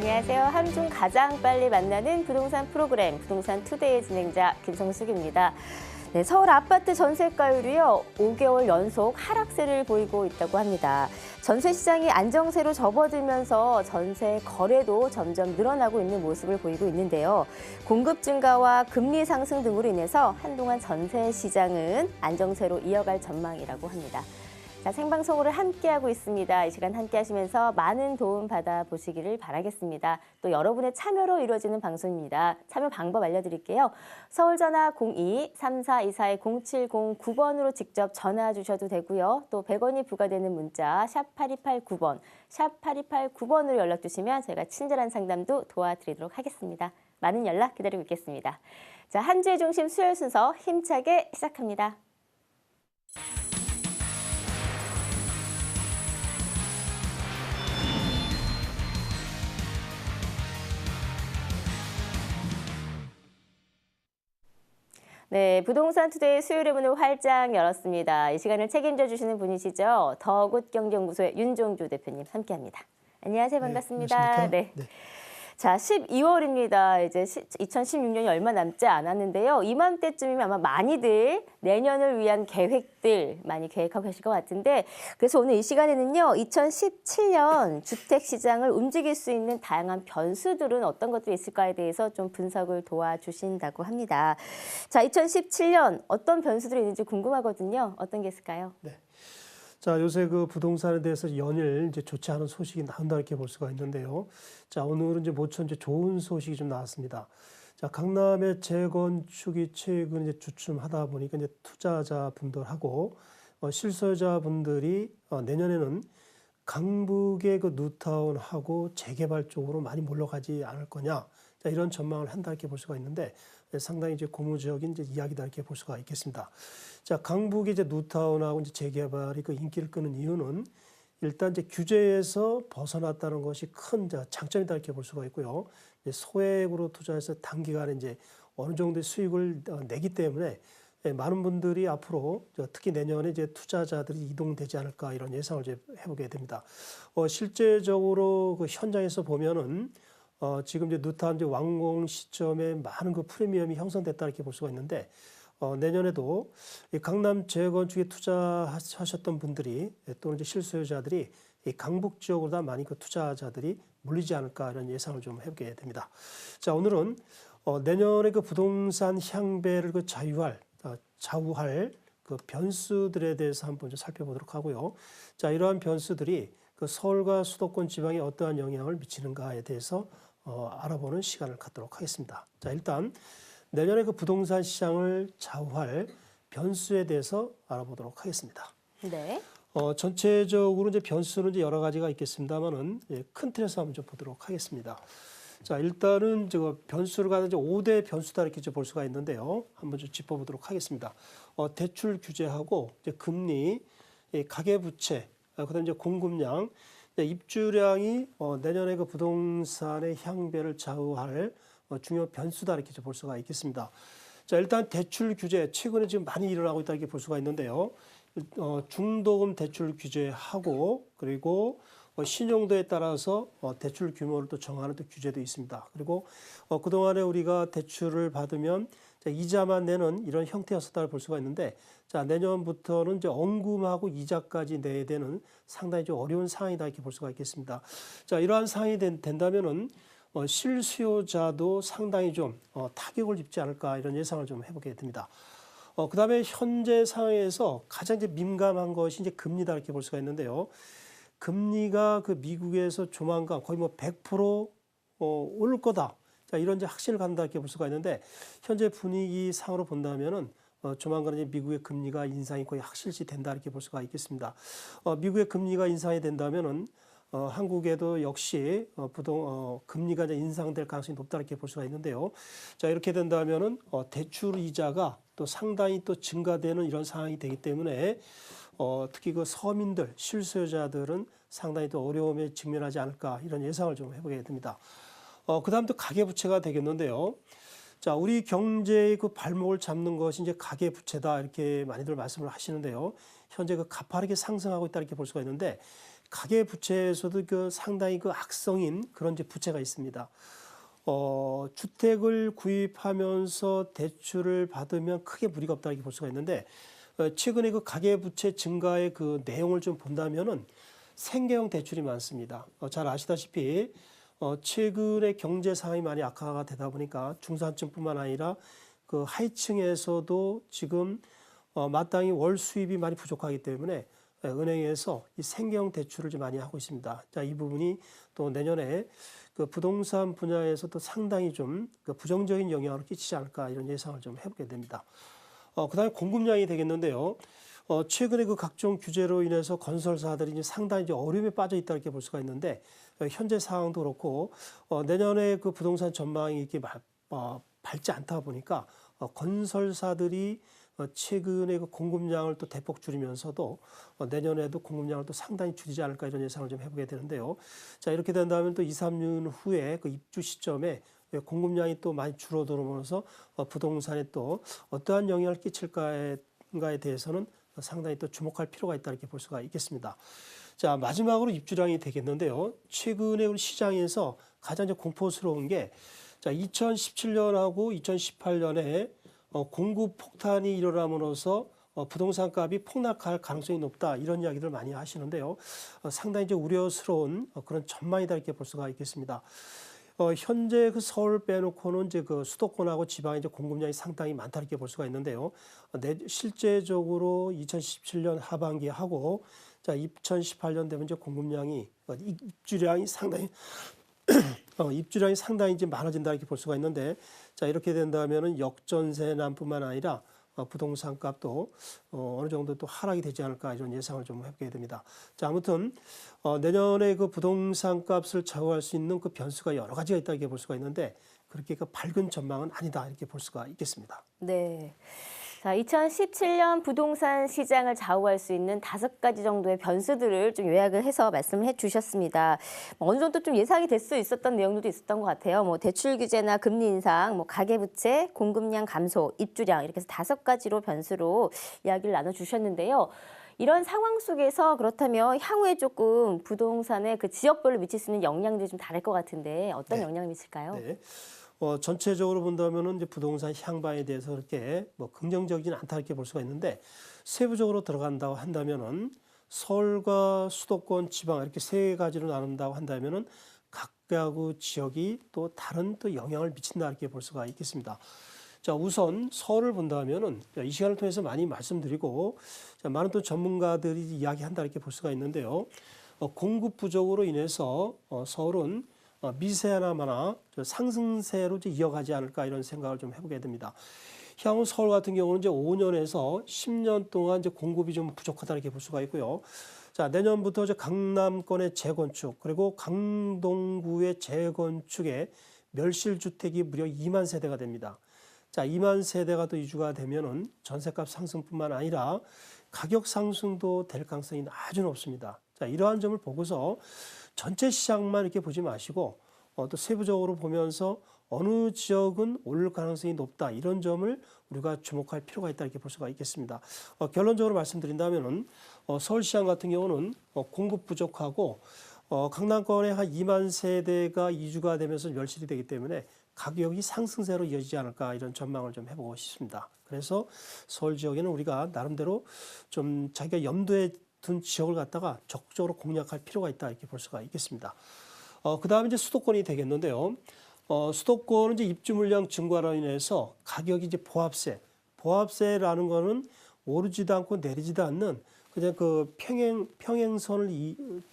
안녕하세요. 한 중 가장 빨리 만나는 부동산 프로그램 부동산 투데이의 진행자 김성숙입니다. 네, 서울 아파트 전세가율이요 5개월 연속 하락세를 보이고 있다고 합니다. 전세 시장이 안정세로 접어들면서 전세 거래도 점점 늘어나고 있는 모습을 보이고 있는데요. 공급 증가와 금리 상승 등으로 인해서 한동안 전세 시장은 안정세로 이어갈 전망이라고 합니다. 자, 생방송으로 함께하고 있습니다. 이 시간 함께하시면서 많은 도움 받아보시기를 바라겠습니다. 또 여러분의 참여로 이루어지는 방송입니다. 참여 방법 알려드릴게요. 서울전화 02-3424-0709번으로 직접 전화 주셔도 되고요. 또 100원이 부과되는 문자 샵 8289번, 샵 8289번으로 연락 주시면 저희가 친절한 상담도 도와드리도록 하겠습니다. 많은 연락 기다리고 있겠습니다. 자, 한 주의 중심 수요일 순서 힘차게 시작합니다. 네, 부동산 투데이 수요일의 문을 활짝 열었습니다. 이 시간을 책임져 주시는 분이시죠. 더굿경제연구소의 윤종주 대표님 함께합니다. 안녕하세요. 반갑습니다. 네. 자, 12월입니다. 이제 2016년이 얼마 남지 않았는데요. 이맘때쯤이면 아마 많이들 내년을 위한 계획들 많이 계획하고 계실 것 같은데 그래서 오늘 이 시간에는요. 2017년 주택시장을 움직일 수 있는 다양한 변수들은 어떤 것들이 있을까에 대해서 좀 분석을 도와주신다고 합니다. 자, 2017년 어떤 변수들이 있는지 궁금하거든요. 어떤 게 있을까요? 네. 자, 요새 그 부동산에 대해서 연일 이제 좋지 않은 소식이 나온다 이렇게 볼 수가 있는데요. 자, 오늘은 이제 모처럼 이제 좋은 소식이 좀 나왔습니다. 자, 강남의 재건축이 최근 이제 주춤하다 보니까 이제 투자자분들하고 실소유자분들이 내년에는 강북의 그 뉴타운하고 재개발 쪽으로 많이 몰려가지 않을 거냐. 자, 이런 전망을 한다 이렇게 볼 수가 있는데 상당히 이제 고무적인 이제 이야기다 이렇게 볼 수가 있겠습니다. 자, 강북의 이제 뉴타운하고 이제 재개발이 그 인기를 끄는 이유는 일단 이제 규제에서 벗어났다는 것이 큰 장점이다 이렇게 볼 수가 있고요. 이제 소액으로 투자해서 단기간에 이제 어느 정도의 수익을 내기 때문에 많은 분들이 앞으로 특히 내년에 이제 투자자들이 이동되지 않을까 이런 예상을 이제 해보게 됩니다. 실제적으로 그 현장에서 보면은 지금 이제 뉴타운 완공 시점에 많은 그 프리미엄이 형성됐다 이렇게 볼 수가 있는데 내년에도 이 강남 재건축에 투자하셨던 분들이 또는 이제 실소유자들이 이 강북 지역으로 다 많이 그 투자자들이 몰리지 않을까 이런 예상을 좀 해보게 됩니다. 자, 오늘은 내년에 그 부동산 향배를 그 좌우할 그 변수들에 대해서 한번 좀 살펴보도록 하고요. 자, 이러한 변수들이 그 서울과 수도권 지방에 어떠한 영향을 미치는가에 대해서 알아보는 시간을 갖도록 하겠습니다. 자, 일단 내년에 그 부동산 시장을 좌우할 변수에 대해서 알아보도록 하겠습니다. 네. 전체적으로 이제 변수는 이제 여러 가지가 있겠습니다만은 큰 틀에서 한번 좀 보도록 하겠습니다. 자, 일단은 저 변수를 가진 이제 5대 변수다 이렇게 볼 수가 있는데요. 한번 좀 짚어보도록 하겠습니다. 대출 규제하고 이제 금리, 가계부채, 그다음 이제 공급량, 입주량이 내년에 그 부동산의 향배를 좌우할 중요 변수다 이렇게 볼 수가 있겠습니다. 자, 일단 대출 규제 최근에 지금 많이 일어나고 있다 이렇게 볼 수가 있는데요. 중도금 대출 규제하고 그리고 신용도에 따라서 대출 규모를 또 정하는 또 규제도 있습니다. 그리고 그동안에 우리가 대출을 받으면 이자만 내는 이런 형태였었다고 볼 수가 있는데 자, 내년부터는 이제 언금하고 이자까지 내야 되는 상당히 좀 어려운 상황이다 이렇게 볼 수가 있겠습니다. 자, 이러한 상황이 된다면은 실수요자도 상당히 좀 타격을 입지 않을까 이런 예상을 좀 해보게 됩니다. 그다음에 현재 상황에서 가장 이제 민감한 것이 이제 금리다 이렇게 볼 수가 있는데요. 금리가 그 미국에서 조만간 거의 뭐 100% 오를 거다. 자, 이런 이제 확신을 갖는다 이렇게 볼 수가 있는데 현재 분위기 상으로 본다면은 조만간 이제 미국의 금리가 인상이 거의 확실시 된다 이렇게 볼 수가 있겠습니다. 미국의 금리가 인상이 된다면은 한국에도 역시 금리가 이제 인상될 가능성이 높다 이렇게 볼 수가 있는데요. 자, 이렇게 된다면은 대출 이자가 또 상당히 또 증가되는 이런 상황이 되기 때문에 특히 그 서민들, 실수요자들은 상당히 또 어려움에 직면하지 않을까 이런 예상을 좀 해보게 됩니다. 그다음 또 가계부채가 되겠는데요. 자, 우리 경제의 그 발목을 잡는 것이 이제 가계부채다 이렇게 많이들 말씀을 하시는데요. 현재 그 가파르게 상승하고 있다 이렇게 볼 수가 있는데 가계 부채에서도 그 상당히 그 악성인 그런 이제 부채가 있습니다. 주택을 구입하면서 대출을 받으면 크게 무리가 없다 이렇게 볼 수가 있는데 최근에 그 가계 부채 증가의 그 내용을 좀 본다면은 생계형 대출이 많습니다. 잘 아시다시피 최근에 경제 상황이 많이 악화가 되다 보니까 중산층뿐만 아니라 그 하위층에서도 지금 마땅히 월 수입이 많이 부족하기 때문에 은행에서 이 생계형 대출을 좀 많이 하고 있습니다. 자, 이 부분이 또 내년에 그 부동산 분야에서도 상당히 좀 그 부정적인 영향을 끼치지 않을까 이런 예상을 좀 해보게 됩니다. 그다음에 공급량이 되겠는데요. 최근에 그 각종 규제로 인해서 건설사들이 이제 상당히 이제 어려움에 빠져 있다 이렇게 볼 수가 있는데 현재 상황도 그렇고 내년에 그 부동산 전망이 이렇게 밝지 않다 보니까 건설사들이 최근에 그 공급량을 또 대폭 줄이면서도 내년에도 공급량을 또 상당히 줄이지 않을까 이런 예상을 좀 해보게 되는데요. 자, 이렇게 된다면 또 2, 3년 후에 그 입주 시점에 공급량이 또 많이 줄어들면서 부동산에 또 어떠한 영향을 끼칠까에 대해서는 상당히 또 주목할 필요가 있다 이렇게 볼 수가 있겠습니다. 자, 마지막으로 입주량이 되겠는데요. 최근에 우리 시장에서 가장 이제 공포스러운 게 자, 2017년하고 2018년에 공급 폭탄이 일어남으로써 부동산 값이 폭락할 가능성이 높다 이런 이야기를 많이 하시는데요. 상당히 이제 우려스러운 그런 전망이다 이렇게 볼 수가 있겠습니다. 현재 그 서울 빼놓고는 이제 그 수도권하고 지방의 이제 공급량이 상당히 많다 이렇게 볼 수가 있는데요. 실제적으로 2017년 하반기에 하고 자 2018년 되면 이제 공급량이 입주량이 상당히 입주량이 상당히 이제 많아진다 이렇게 볼 수가 있는데 자 이렇게 된다면은 역전세난뿐만 아니라 부동산 값도 어느 정도 또 하락이 되지 않을까 이런 예상을 좀 해보게 됩니다. 자 아무튼 내년에 그 부동산 값을 좌우할 수 있는 그 변수가 여러 가지가 있다 이렇게 볼 수가 있는데 그렇게 그 밝은 전망은 아니다 이렇게 볼 수가 있겠습니다. 네. 자, 2017년 부동산 시장을 좌우할 수 있는 5가지 정도의 변수들을 좀 요약을 해서 말씀을 해주셨습니다. 어느 정도 좀 예상이 될 수 있었던 내용들도 있었던 것 같아요. 뭐 대출 규제나 금리 인상, 뭐 가계부채, 공급량 감소, 입주량 이렇게 해서 5가지로 변수로 이야기를 나눠주셨는데요. 이런 상황 속에서 그렇다면 향후에 조금 부동산의 그 지역별로 미칠 수 있는 영향들이 좀 다를 것 같은데 어떤 영향을 미칠까요? 네. 전체적으로 본다면은 이제 부동산 향방에 대해서 그렇게 뭐 긍정적이진 않다 이렇게 볼 수가 있는데 세부적으로 들어간다고 한다면은 서울과 수도권, 지방 이렇게 세 가지로 나눈다고 한다면은 각각의 지역이 또 다른 또 영향을 미친다 이렇게 볼 수가 있겠습니다. 자, 우선 서울을 본다면은 이 시간을 통해서 많이 말씀드리고 자, 많은 또 전문가들이 이야기한다 이렇게 볼 수가 있는데요. 공급 부족으로 인해서 서울은 미세하나마나 상승세로 이어가지 않을까 이런 생각을 좀 해보게 됩니다. 향후 서울 같은 경우는 이제 5년에서 10년 동안 이제 공급이 좀 부족하다 이렇게 볼 수가 있고요. 자, 내년부터 이제 강남권의 재건축 그리고 강동구의 재건축에 멸실 주택이 무려 2만 세대가 됩니다. 자, 2만 세대가 또 이주가 되면은 전세값 상승뿐만 아니라 가격 상승도 될 가능성이 아주 높습니다. 자, 이러한 점을 보고서 전체 시장만 이렇게 보지 마시고 또 세부적으로 보면서 어느 지역은 오를 가능성이 높다 이런 점을 우리가 주목할 필요가 있다 이렇게 볼 수가 있겠습니다. 결론적으로 말씀드린다면은 서울시장 같은 경우는 공급 부족하고 강남권에 한 2만 세대가 이주가 되면서 멸실이 되기 때문에 가격이 상승세로 이어지지 않을까 이런 전망을 좀 해보고 싶습니다. 그래서 서울 지역에는 우리가 나름대로 좀 자기가 염두에 둔 지역을 갖다가 적극적으로 공략할 필요가 있다 이렇게 볼 수가 있겠습니다. 그다음에 이제 수도권이 되겠는데요. 수도권은 이제 입주 물량 증가로 인해서 가격이 이제 보합세라는 거는 오르지도 않고 내리지도 않는 그냥 그 평행선을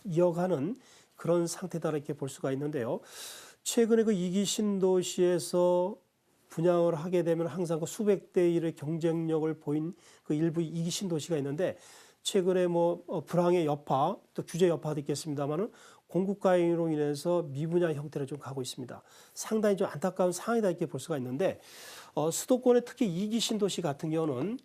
이어가는 그런 상태다 이렇게 볼 수가 있는데요. 최근에 그 2기 신도시에서 분양을 하게 되면 항상 그 수백 대 1의 경쟁력을 보인 그 일부 2기 신도시가 있는데 최근에 뭐 불황의 여파 또 규제 여파도 있겠습니다만은 공급 과잉으로 인해서 미분양 형태로 좀 가고 있습니다. 상당히 좀 안타까운 상황이다 이렇게 볼 수가 있는데 수도권의 특히 2기 신도시 같은 경우는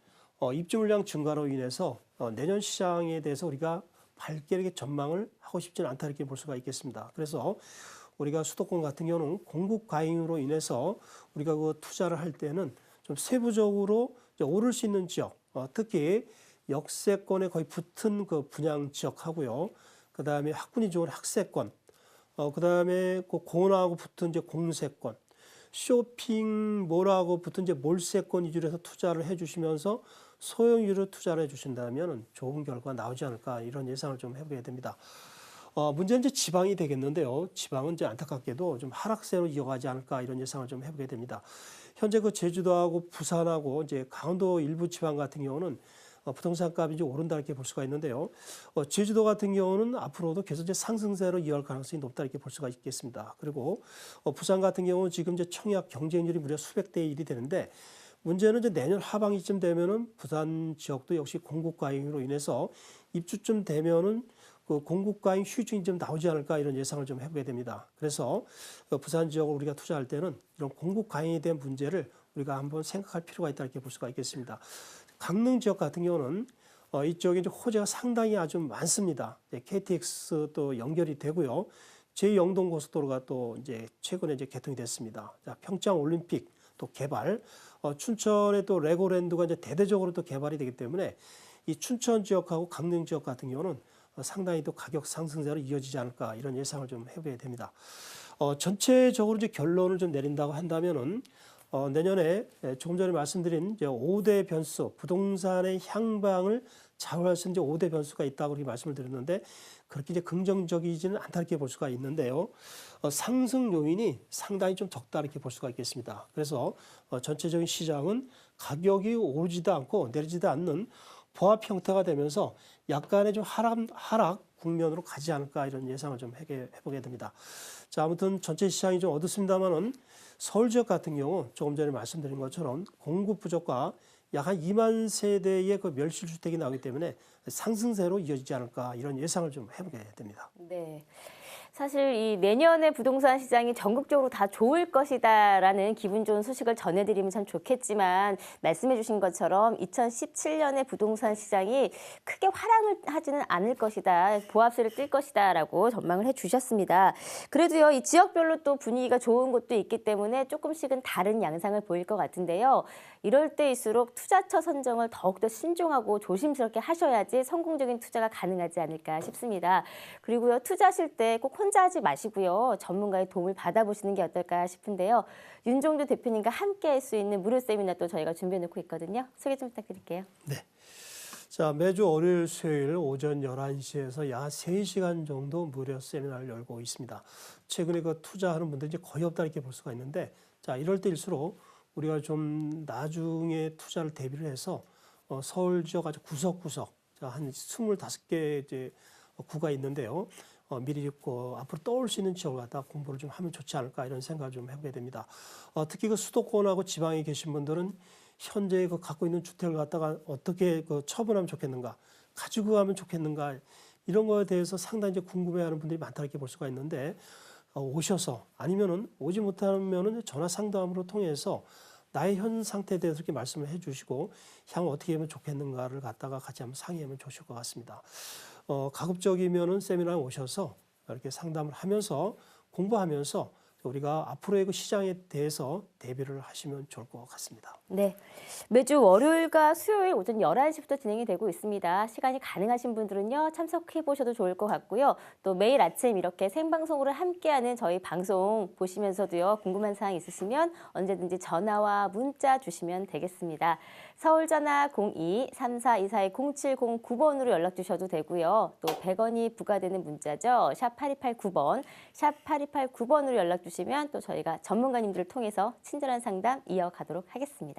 입주 물량 증가로 인해서 내년 시장에 대해서 우리가 밝게 이렇게 전망을 하고 싶지는 않다 이렇게 볼 수가 있겠습니다. 그래서 우리가 수도권 같은 경우는 공급 과잉으로 인해서 우리가 그 투자를 할 때는 좀 세부적으로 오를 수 있는 지역, 특히 역세권에 거의 붙은 그 분양 지역하고요. 그다음에 학군이 좋은 학세권, 그다음에 그 공원하고 붙은 이제 공세권, 쇼핑몰하고 붙은 이제 몰세권 위주로 해서 투자를 해주시면서 소형주로 투자를 해주신다면 좋은 결과가 나오지 않을까 이런 예상을 좀 해보게 됩니다. 문제는 이제 지방이 되겠는데요. 지방은 이제 안타깝게도 좀 하락세로 이어가지 않을까 이런 예상을 좀 해보게 됩니다. 현재 그 제주도하고 부산하고 이제 강원도 일부 지방 같은 경우는 부동산 값이 이제 오른다 이렇게 볼 수가 있는데요. 제주도 같은 경우는 앞으로도 계속 이제 상승세로 이어갈 가능성이 높다 이렇게 볼 수가 있겠습니다. 그리고 부산 같은 경우는 지금 이제 청약 경쟁률이 무려 수백 대 1이 되는데 문제는 이제 내년 하반기쯤 되면은 부산 지역도 역시 공급 과잉으로 인해서 입주쯤 되면은 그 공급 과잉 휴증이 좀 나오지 않을까 이런 예상을 좀 해보게 됩니다. 그래서 부산 지역을 우리가 투자할 때는 이런 공급 과잉에 대한 문제를 우리가 한번 생각할 필요가 있다 이렇게 볼 수가 있겠습니다. 강릉 지역 같은 경우는 이쪽에 이제 호재가 상당히 아주 많습니다. KTX 또 연결이 되고요. 제 영동 고속도로가 또 이제 최근에 이제 개통이 됐습니다. 자, 평창 올림픽 또 개발, 춘천에 또 레고랜드가 이제 대대적으로 또 개발이 되기 때문에 이 춘천 지역하고 강릉 지역 같은 경우는 상당히 또 가격 상승세로 이어지지 않을까 이런 예상을 좀 해봐야 됩니다. 전체적으로 이제 결론을 좀 내린다고 한다면은 내년에 조금 전에 말씀드린 이제 5대 변수, 부동산의 향방을 좌우할 수 있는 5대 변수가 있다고 이렇게 말씀을 드렸는데 그렇게 이제 긍정적이지는 않다 이렇게 볼 수가 있는데요. 상승 요인이 상당히 좀 적다 이렇게 볼 수가 있겠습니다. 그래서 전체적인 시장은 가격이 오르지도 않고 내리지도 않는 보합 형태가 되면서 약간의 좀 하락 국면으로 가지 않을까 이런 예상을 좀 해보게 됩니다. 자, 아무튼 전체 시장이 좀 어둡습니다만은 서울 지역 같은 경우 조금 전에 말씀드린 것처럼 공급 부족과 약 한 2만 세대의 그 멸실주택이 나오기 때문에 상승세로 이어지지 않을까 이런 예상을 좀 해보게 됩니다. 네. 사실 이 내년에 부동산 시장이 전국적으로 다 좋을 것이다라는 기분 좋은 소식을 전해드리면 참 좋겠지만 말씀해 주신 것처럼 2017년에 부동산 시장이 크게 화랑을 하지는 않을 것이다. 보합세를 뛸 것이다라고 전망을 해 주셨습니다. 그래도요. 이 지역별로 또 분위기가 좋은 곳도 있기 때문에 조금씩은 다른 양상을 보일 것 같은데요. 이럴 때일수록 투자처 선정을 더욱더 신중하고 조심스럽게 하셔야지 성공적인 투자가 가능하지 않을까 싶습니다. 그리고요. 투자하실 때 꼭 혼자 하지 마시고요. 전문가의 도움을 받아보시는 게 어떨까 싶은데요. 윤종주 대표님과 함께 할 수 있는 무료 세미나 또 저희가 준비해 놓고 있거든요. 소개 좀 부탁드릴게요. 네. 자, 매주 월요일, 수요일 오전 11시에서 약 3시간 정도 무료 세미나를 열고 있습니다. 최근에 그 투자하는 분들이 이제 거의 없다 이렇게 볼 수가 있는데 자, 이럴 때일수록 우리가 좀 나중에 투자를 대비를 해서 서울 지역 아주 구석구석 한 25개 이제 구가 있는데요. 미리 앞으로 떠올 수 있는 지역을 갖다 공부를 좀 하면 좋지 않을까 이런 생각을 좀 해보게 됩니다. 특히 그 수도권하고 지방에 계신 분들은 현재 그 갖고 있는 주택을 갖다가 어떻게 그 처분하면 좋겠는가, 가지고 가면 좋겠는가 이런 거에 대해서 상당히 이제 궁금해하는 분들이 많다 이렇게 볼 수가 있는데 오셔서 아니면은 오지 못하면은 전화 상담으로 통해서 나의 현 상태에 대해서 이렇게 말씀을 해주시고 향후 어떻게 하면 좋겠는가를 갖다가 같이 한번 상의하면 좋으실 것 같습니다. 가급적이면은 세미나에 오셔서 이렇게 상담을 하면서 공부하면서 우리가 앞으로의 그 시장에 대해서 대비를 하시면 좋을 것 같습니다. 네, 매주 월요일과 수요일 오전 11시부터 진행이 되고 있습니다. 시간이 가능하신 분들은요, 참석해 보셔도 좋을 것 같고요. 또 매일 아침 이렇게 생방송으로 함께하는 저희 방송 보시면서도요, 궁금한 사항 있으시면 언제든지 전화와 문자 주시면 되겠습니다. 서울전화 02-3424-0709번으로 연락 주셔도 되고요. 또 100원이 부과되는 문자죠. 샵 8289번, 샵 8289번으로 연락 주시면 또 저희가 전문가님들을 통해서 친절한 상담 이어가도록 하겠습니다.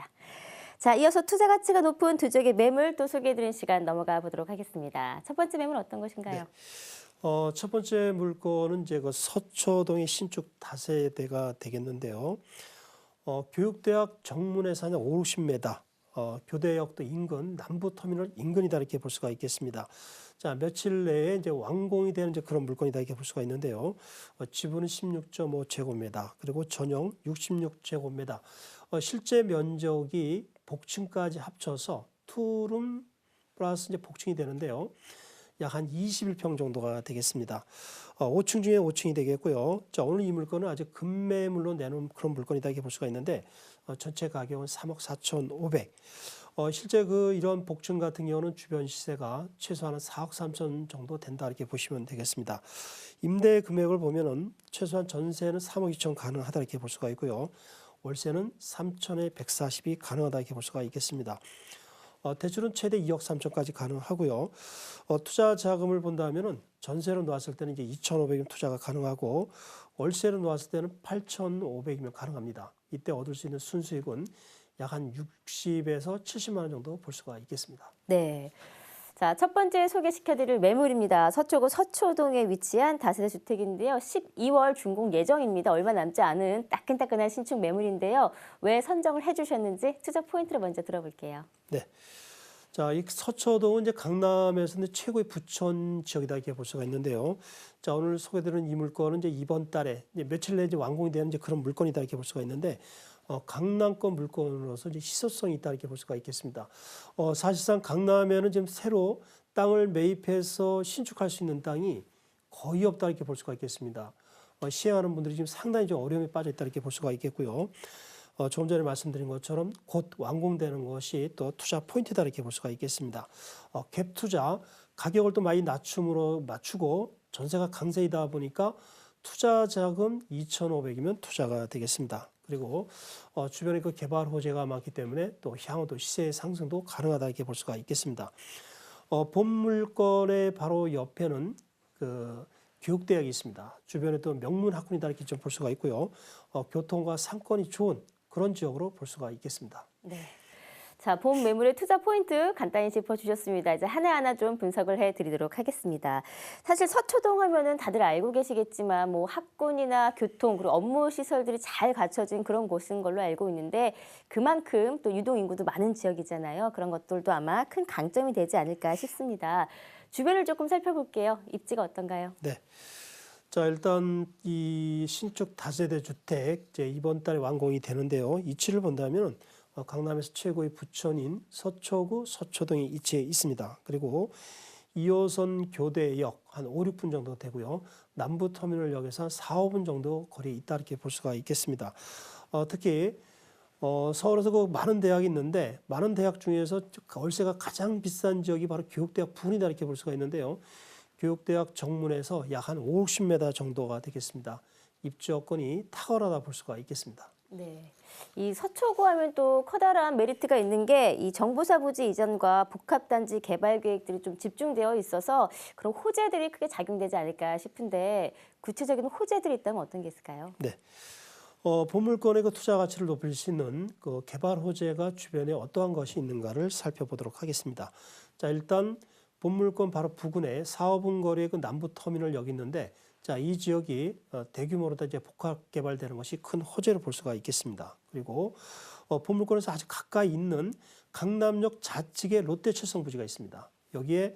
자, 이어서 투자 가치가 높은 두 지역의 매물 또 소개해드리는 시간 넘어가 보도록 하겠습니다. 첫 번째 매물 어떤 것인가요? 네. 첫 번째 물건은 이제 그 서초동의 신축 다세대가 되겠는데요. 교육대학 정문에서 한 50m, 교대역도 인근, 남부터미널 인근이다 이렇게 볼 수가 있겠습니다. 자, 며칠 내에 이제 완공이 되는 이제 그런 물건이다 이렇게 볼 수가 있는데요. 지분은 16.5제곱미터, 그리고 전용 66제곱미터. 실제 면적이 복층까지 합쳐서 투룸 플러스 이제 복층이 되는데요. 약 한 21평 정도가 되겠습니다. 5층 중에 5층이 되겠고요. 자, 오늘 이 물건은 아주 급매물로 내놓은 그런 물건이다 이렇게 볼 수가 있는데 전체 가격은 3억 4,500. 실제 이런 복층 같은 경우는 주변 시세가 최소한 4억 3천 정도 된다 이렇게 보시면 되겠습니다. 임대 금액을 보면은 최소한 전세는 3억 2천 가능하다 이렇게 볼 수가 있고요. 월세는 3천에 140이 가능하다 이렇게 볼 수가 있겠습니다. 대출은 최대 2억 3천까지 가능하고요. 투자 자금을 본다면은 전세로 놓았을 때는 이제 2,500이면 투자가 가능하고 월세로 놓았을 때는 8,500이면 가능합니다. 이때 얻을 수 있는 순수익은 약 한 60에서 70만 원 정도 볼 수가 있겠습니다. 네. 자, 첫 번째 소개시켜드릴 매물입니다. 서초구 서초동에 위치한 다세대 주택인데요. 12월 준공 예정입니다. 얼마 남지 않은 따끈따끈한 신축 매물인데요. 왜 선정을 해주셨는지 투자 포인트를 먼저 들어볼게요. 네. 자, 이 서초동은 이제 강남에서 최고의 부촌 지역이다 이렇게 볼 수가 있는데요. 자, 오늘 소개드리는 이 물건은 이제 이번 달에 이제 며칠 내에 이제 완공이 되는 이제 그런 물건이다 이렇게 볼 수가 있는데 강남권 물건으로서 이제 희소성이 있다 이렇게 볼 수가 있겠습니다. 사실상 강남에는 지금 새로 땅을 매입해서 신축할 수 있는 땅이 거의 없다 이렇게 볼 수가 있겠습니다. 시행하는 분들이 지금 상당히 좀 어려움에 빠져 있다 이렇게 볼 수가 있겠고요. 조금 전에 말씀드린 것처럼 곧 완공되는 것이 또 투자 포인트다 이렇게 볼 수가 있겠습니다. 갭 투자 가격을 또 많이 맞추고 전세가 강세이다 보니까 투자 자금 2,500이면 투자가 되겠습니다. 그리고 주변에 그 개발 호재가 많기 때문에 또 향후도 시세의 상승도 가능하다 이렇게 볼 수가 있겠습니다. 본 물건의 바로 옆에는 교육대학이 있습니다. 주변에 또 명문 학군이다 이렇게 좀 볼 수가 있고요. 교통과 상권이 좋은 그런 지역으로 볼 수가 있겠습니다. 네. 자, 본 매물의 투자 포인트 간단히 짚어주셨습니다. 이제 하나하나 좀 분석을 해드리도록 하겠습니다. 사실 서초동 하면은 다들 알고 계시겠지만 뭐 학군이나 교통 그리고 업무 시설들이 잘 갖춰진 그런 곳인 걸로 알고 있는데 그만큼 또 유동 인구도 많은 지역이잖아요. 그런 것들도 아마 큰 강점이 되지 않을까 싶습니다. 주변을 조금 살펴볼게요. 입지가 어떤가요? 네. 자, 일단 이 신축 다세대 주택 이제 이번 달에 완공이 되는데요. 위치를 본다면 강남에서 최고의 부촌인 서초구 서초동에 위치해 있습니다. 그리고 2호선 교대역 한 5, 6분 정도 되고요. 남부터미널역에서 한 4, 5분 정도 거리에 있다 이렇게 볼 수가 있겠습니다. 특히 서울에서 그 많은 대학이 있는데 많은 대학 중에서 월세가 가장 비싼 지역이 바로 교육대학 부근이다 이렇게 볼 수가 있는데요. 교육대학 정문에서 약 한 50m 정도가 되겠습니다. 입지 여건이 탁월하다 볼 수가 있겠습니다. 네. 이 서초구 하면 또 커다란 메리트가 있는 게 이 정부사 부지 이전과 복합단지 개발 계획들이 좀 집중되어 있어서 그런 호재들이 크게 작용되지 않을까 싶은데 구체적인 호재들이 있다면 어떤 게 있을까요? 네. 본 물건의 그 투자 가치를 높일 수 있는 그 개발 호재가 주변에 어떠한 것이 있는가를 살펴보도록 하겠습니다. 자, 일단 본 물건 바로 부근에 4, 5분 거리에 그 남부 터미널역이 있는데 자, 이 지역이 대규모로 이제 복합 개발되는 것이 큰 호재로 볼 수가 있겠습니다. 그리고 본 물건에서 아주 가까이 있는 강남역 좌측에 롯데칠성 부지가 있습니다. 여기에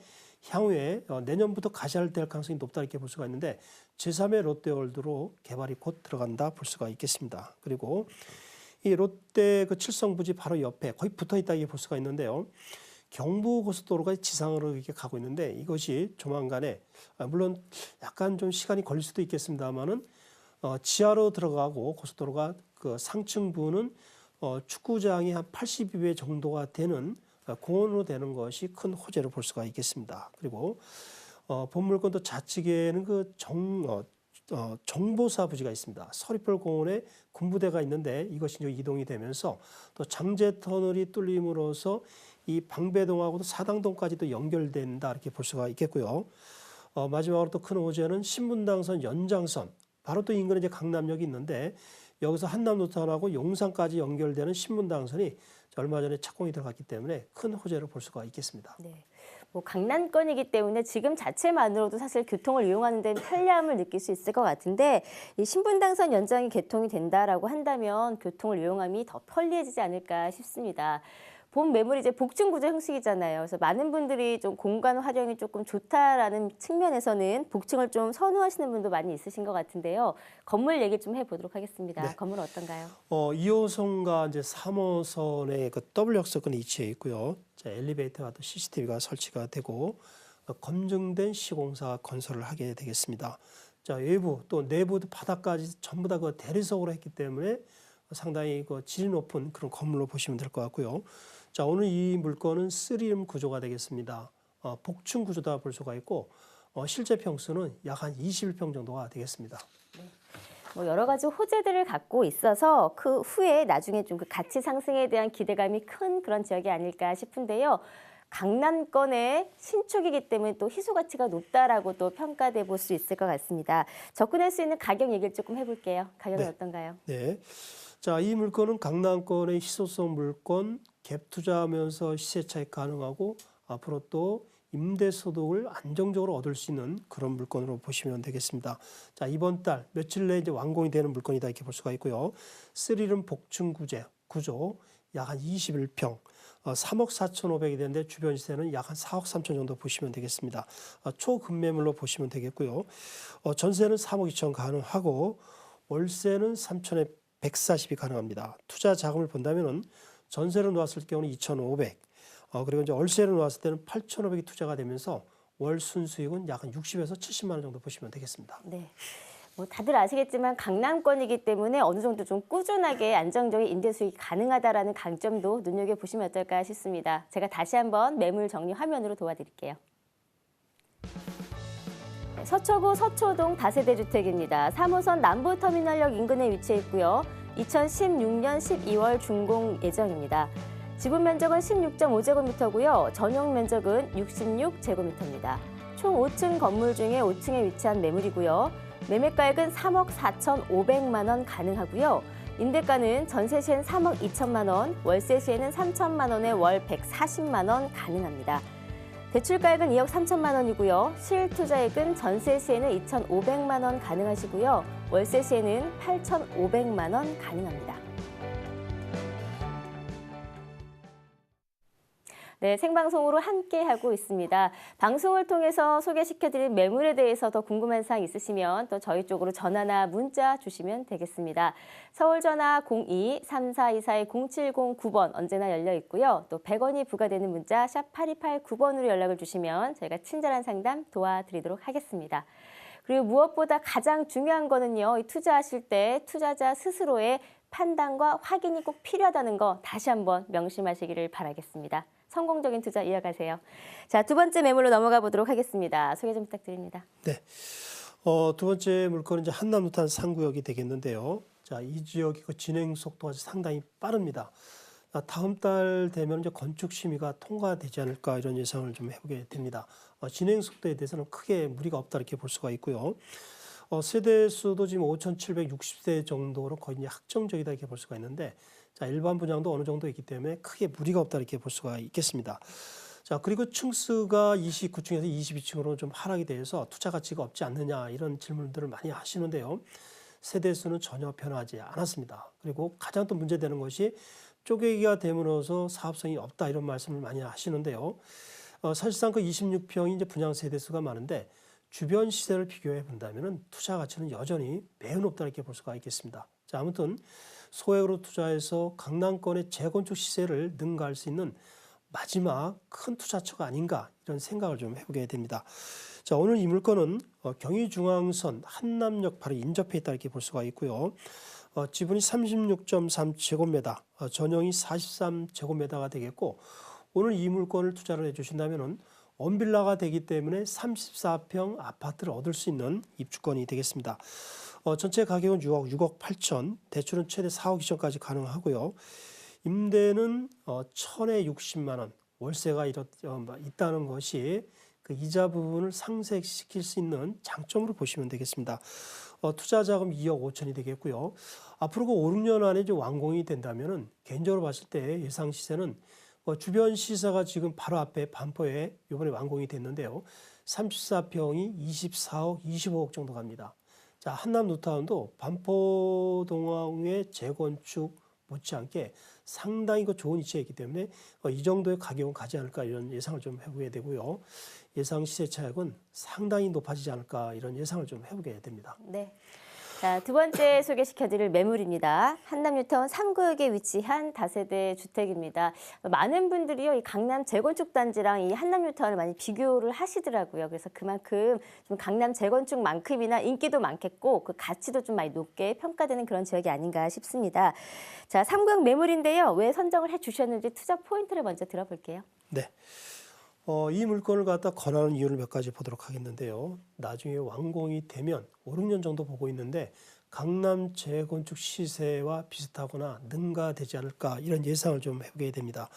향후에 내년부터 가시화될 가능성이 높다 이렇게 볼 수가 있는데 제3의 롯데월드로 개발이 곧 들어간다 볼 수가 있겠습니다. 그리고 이 롯데 그 칠성 부지 바로 옆에 거의 붙어 있다 이렇게 볼 수가 있는데요. 경부고속도로가 지상으로 이렇게 가고 있는데 이것이 조만간에 물론 약간 좀 시간이 걸릴 수도 있겠습니다만은 지하로 들어가고 고속도로가 그 상층부는 축구장이 한 82배 정도가 되는 공원으로 되는 것이 큰 호재로 볼 수가 있겠습니다. 그리고 본물건도 좌측에는 그 정보사 부지가 있습니다. 서리펄 공원에 군부대가 있는데 이것이 이제 이동이 되면서 또 장제 터널이 뚫림으로써 이 방배동하고도 사당동까지도 연결된다 이렇게 볼 수가 있겠고요. 마지막으로 또 큰 호재는 신분당선 연장선 바로 또 인근에 이제 강남역이 있는데 여기서 한남노선하고 용산까지 연결되는 신분당선이 얼마 전에 착공이 들어갔기 때문에 큰 호재를 볼 수가 있겠습니다. 네. 뭐 강남권이기 때문에 지금 자체만으로도 사실 교통을 이용하는 데 편리함을 느낄 수 있을 것 같은데 이 신분당선 연장이 개통이 된다라고 한다면 교통을 이용함이 더 편리해지지 않을까 싶습니다. 본 매물이 이제 복층 구조 형식이잖아요. 그래서 많은 분들이 좀 공간 활용이 조금 좋다라는 측면에서는 복층을 좀 선호하시는 분도 많이 있으신 것 같은데요. 건물 얘기 좀 해보도록 하겠습니다. 네. 건물은 어떤가요? 2호선과 이제 3호선의 그 W역석은 위치해 있고요. 자, 엘리베이터와 또 CCTV가 설치가 되고 검증된 시공사가 건설을 하게 되겠습니다. 자, 외부 또 내부 바닥까지 전부 다 그 대리석으로 했기 때문에 상당히 그 질이 높은 그런 건물로 보시면 될 것 같고요. 자, 오늘 이 물건은 3룸 구조가 되겠습니다. 복층 구조다 볼 수가 있고 실제 평수는 약 한 21평 정도가 되겠습니다. 뭐 여러 가지 호재들을 갖고 있어서 그 후에 나중에 좀 그 가치 상승에 대한 기대감이 큰 그런 지역이 아닐까 싶은데요. 강남권의 신축이기 때문에 또 희소 가치가 높다라고 또 평가돼 볼 수 있을 것 같습니다. 접근할 수 있는 가격 얘기를 조금 해볼게요. 가격은 네. 어떤가요? 네. 자, 이 물건은 강남권의 희소성 물건, 갭 투자하면서 시세 차익 가능하고 앞으로 또 임대 소득을 안정적으로 얻을 수 있는 그런 물건으로 보시면 되겠습니다. 자, 이번 달 며칠 내에 이제 완공이 되는 물건이다 이렇게 볼 수가 있고요. 3룸 복층 구조 약 한 21평, 3억 4,500이 되는데 주변 시세는 약 한 4억 3천 정도 보시면 되겠습니다. 초급매물로 보시면 되겠고요. 전세는 3억 2천 가능하고 월세는 3천에 140이 가능합니다. 투자 자금을 본다면은 전세로 놓았을 경우는 2,500, 그리고 이제 월세로 놓았을 때는 8,500이 투자가 되면서 월 순수익은 약 한 60에서 70만 원 정도 보시면 되겠습니다. 네. 뭐 다들 아시겠지만 강남권이기 때문에 어느 정도 좀 꾸준하게 안정적인 임대 수익이 가능하다라는 강점도 눈여겨보시면 어떨까 싶습니다. 제가 다시 한번 매물 정리 화면으로 도와드릴게요. 서초구 서초동 다세대 주택입니다. 3호선 남부터미널역 인근에 위치해 있고요. 2016년 12월 준공 예정입니다. 지분 면적은 16.5제곱미터고요. 전용 면적은 66제곱미터입니다. 총 5층 건물 중에 5층에 위치한 매물이고요. 매매가액은 3억 4,500만 원 가능하고요. 임대가는 전세 시에는 3억 2천만 원, 월세 시에는 3천만 원에 월 140만 원 가능합니다. 대출가액은 2억 3천만 원이고요. 실투자액은 전세 시에는 2,500만 원 가능하시고요. 월세 시에는 8,500만 원 가능합니다. 네, 생방송으로 함께하고 있습니다. 방송을 통해서 소개시켜드린 매물에 대해서 더 궁금한 사항 있으시면 또 저희 쪽으로 전화나 문자 주시면 되겠습니다. 서울 전화 02-3424-0709번 언제나 열려 있고요. 또 100원이 부과되는 문자 샵 8289번으로 연락을 주시면 저희가 친절한 상담 도와드리도록 하겠습니다. 그리고 무엇보다 가장 중요한 거는요. 이 투자하실 때 투자자 스스로의 판단과 확인이 꼭 필요하다는 거 다시 한번 명심하시기를 바라겠습니다. 성공적인 투자 이어가세요. 자, 두 번째 매물로 넘어가 보도록 하겠습니다. 소개 좀 부탁드립니다. 네. 두 번째 물건은 이제 한남루탄 3구역이 되겠는데요. 자, 이 지역이 그 진행 속도가 상당히 빠릅니다. 다음 달 되면 이제 건축 심의가 통과되지 않을까 이런 예상을 좀 해보게 됩니다. 진행 속도에 대해서는 크게 무리가 없다 이렇게 볼 수가 있고요. 세대 수도 지금 5,760대 정도로 거의 이제 확정적이다 이렇게 볼 수가 있는데, 자, 일반 분양도 어느 정도 있기 때문에 크게 무리가 없다 이렇게 볼 수가 있겠습니다. 자, 그리고 층수가 29층에서 22층으로 좀 하락이 돼서 투자 가치가 없지 않느냐 이런 질문들을 많이 하시는데요. 세대 수는 전혀 변하지 않았습니다. 그리고 가장 또 문제되는 것이 쪼개기가 됨으로써 사업성이 없다 이런 말씀을 많이 하시는데요. 사실상 그 26평이 이제 분양 세대 수가 많은데 주변 시세를 비교해 본다면은 투자 가치는 여전히 매우 높다 이렇게 볼 수가 있겠습니다. 자, 아무튼 소액으로 투자해서 강남권의 재건축 시세를 능가할 수 있는 마지막 큰 투자처가 아닌가 이런 생각을 좀 해보게 됩니다. 자, 오늘 이 물건은 경의중앙선 한남역 바로 인접해 있다 이렇게 볼 수가 있고요. 지분이 36.3제곱미터, 전용이 43제곱미터가 되겠고, 오늘 이 물건을 투자를 해주신다면은 원빌라가 되기 때문에 34평 아파트를 얻을 수 있는 입주권이 되겠습니다. 전체 가격은 6억 8천, 대출은 최대 4억 2천까지 가능하고요. 임대는 1,000에 60만 원, 월세가 있다는 것이 그 이자 부분을 상쇄시킬 수 있는 장점으로 보시면 되겠습니다. 투자 자금 2억 5천이 되겠고요. 앞으로 그 5, 6년 안에 이제 완공이 된다면은 개인적으로 봤을 때 예상 시세는 주변 시세가 지금 바로 앞에 반포에 이번에 완공이 됐는데요. 34평이 24억, 25억 정도 갑니다. 자, 한남 뉴타운도 반포동의 재건축 못지않게 상당히 좋은 위치에 있기 때문에 이 정도의 가격은 가지 않을까 이런 예상을 좀 해보게 되고요. 예상 시세 차익은 상당히 높아지지 않을까 이런 예상을 좀 해보게 됩니다. 네. 자, 두 번째 소개시켜드릴 매물입니다. 한남 뉴타운 3구역에 위치한 다세대 주택입니다. 많은 분들이요, 이 강남 재건축 단지랑 이 한남 뉴타운을 많이 비교를 하시더라고요. 그래서 그만큼 좀 강남 재건축만큼이나 인기도 많겠고 그 가치도 좀 많이 높게 평가되는 그런 지역이 아닌가 싶습니다. 자, 3구역 매물인데요. 왜 선정을 해주셨는지 투자 포인트를 먼저 들어볼게요. 네. 이 물건을 갖다 권하는 이유를 몇 가지 보도록 하겠는데요. 나중에 완공이 되면 5, 6년 정도 보고 있는데 강남 재건축 시세와 비슷하거나 능가되지 않을까 이런 예상을 좀 해보게 됩니다.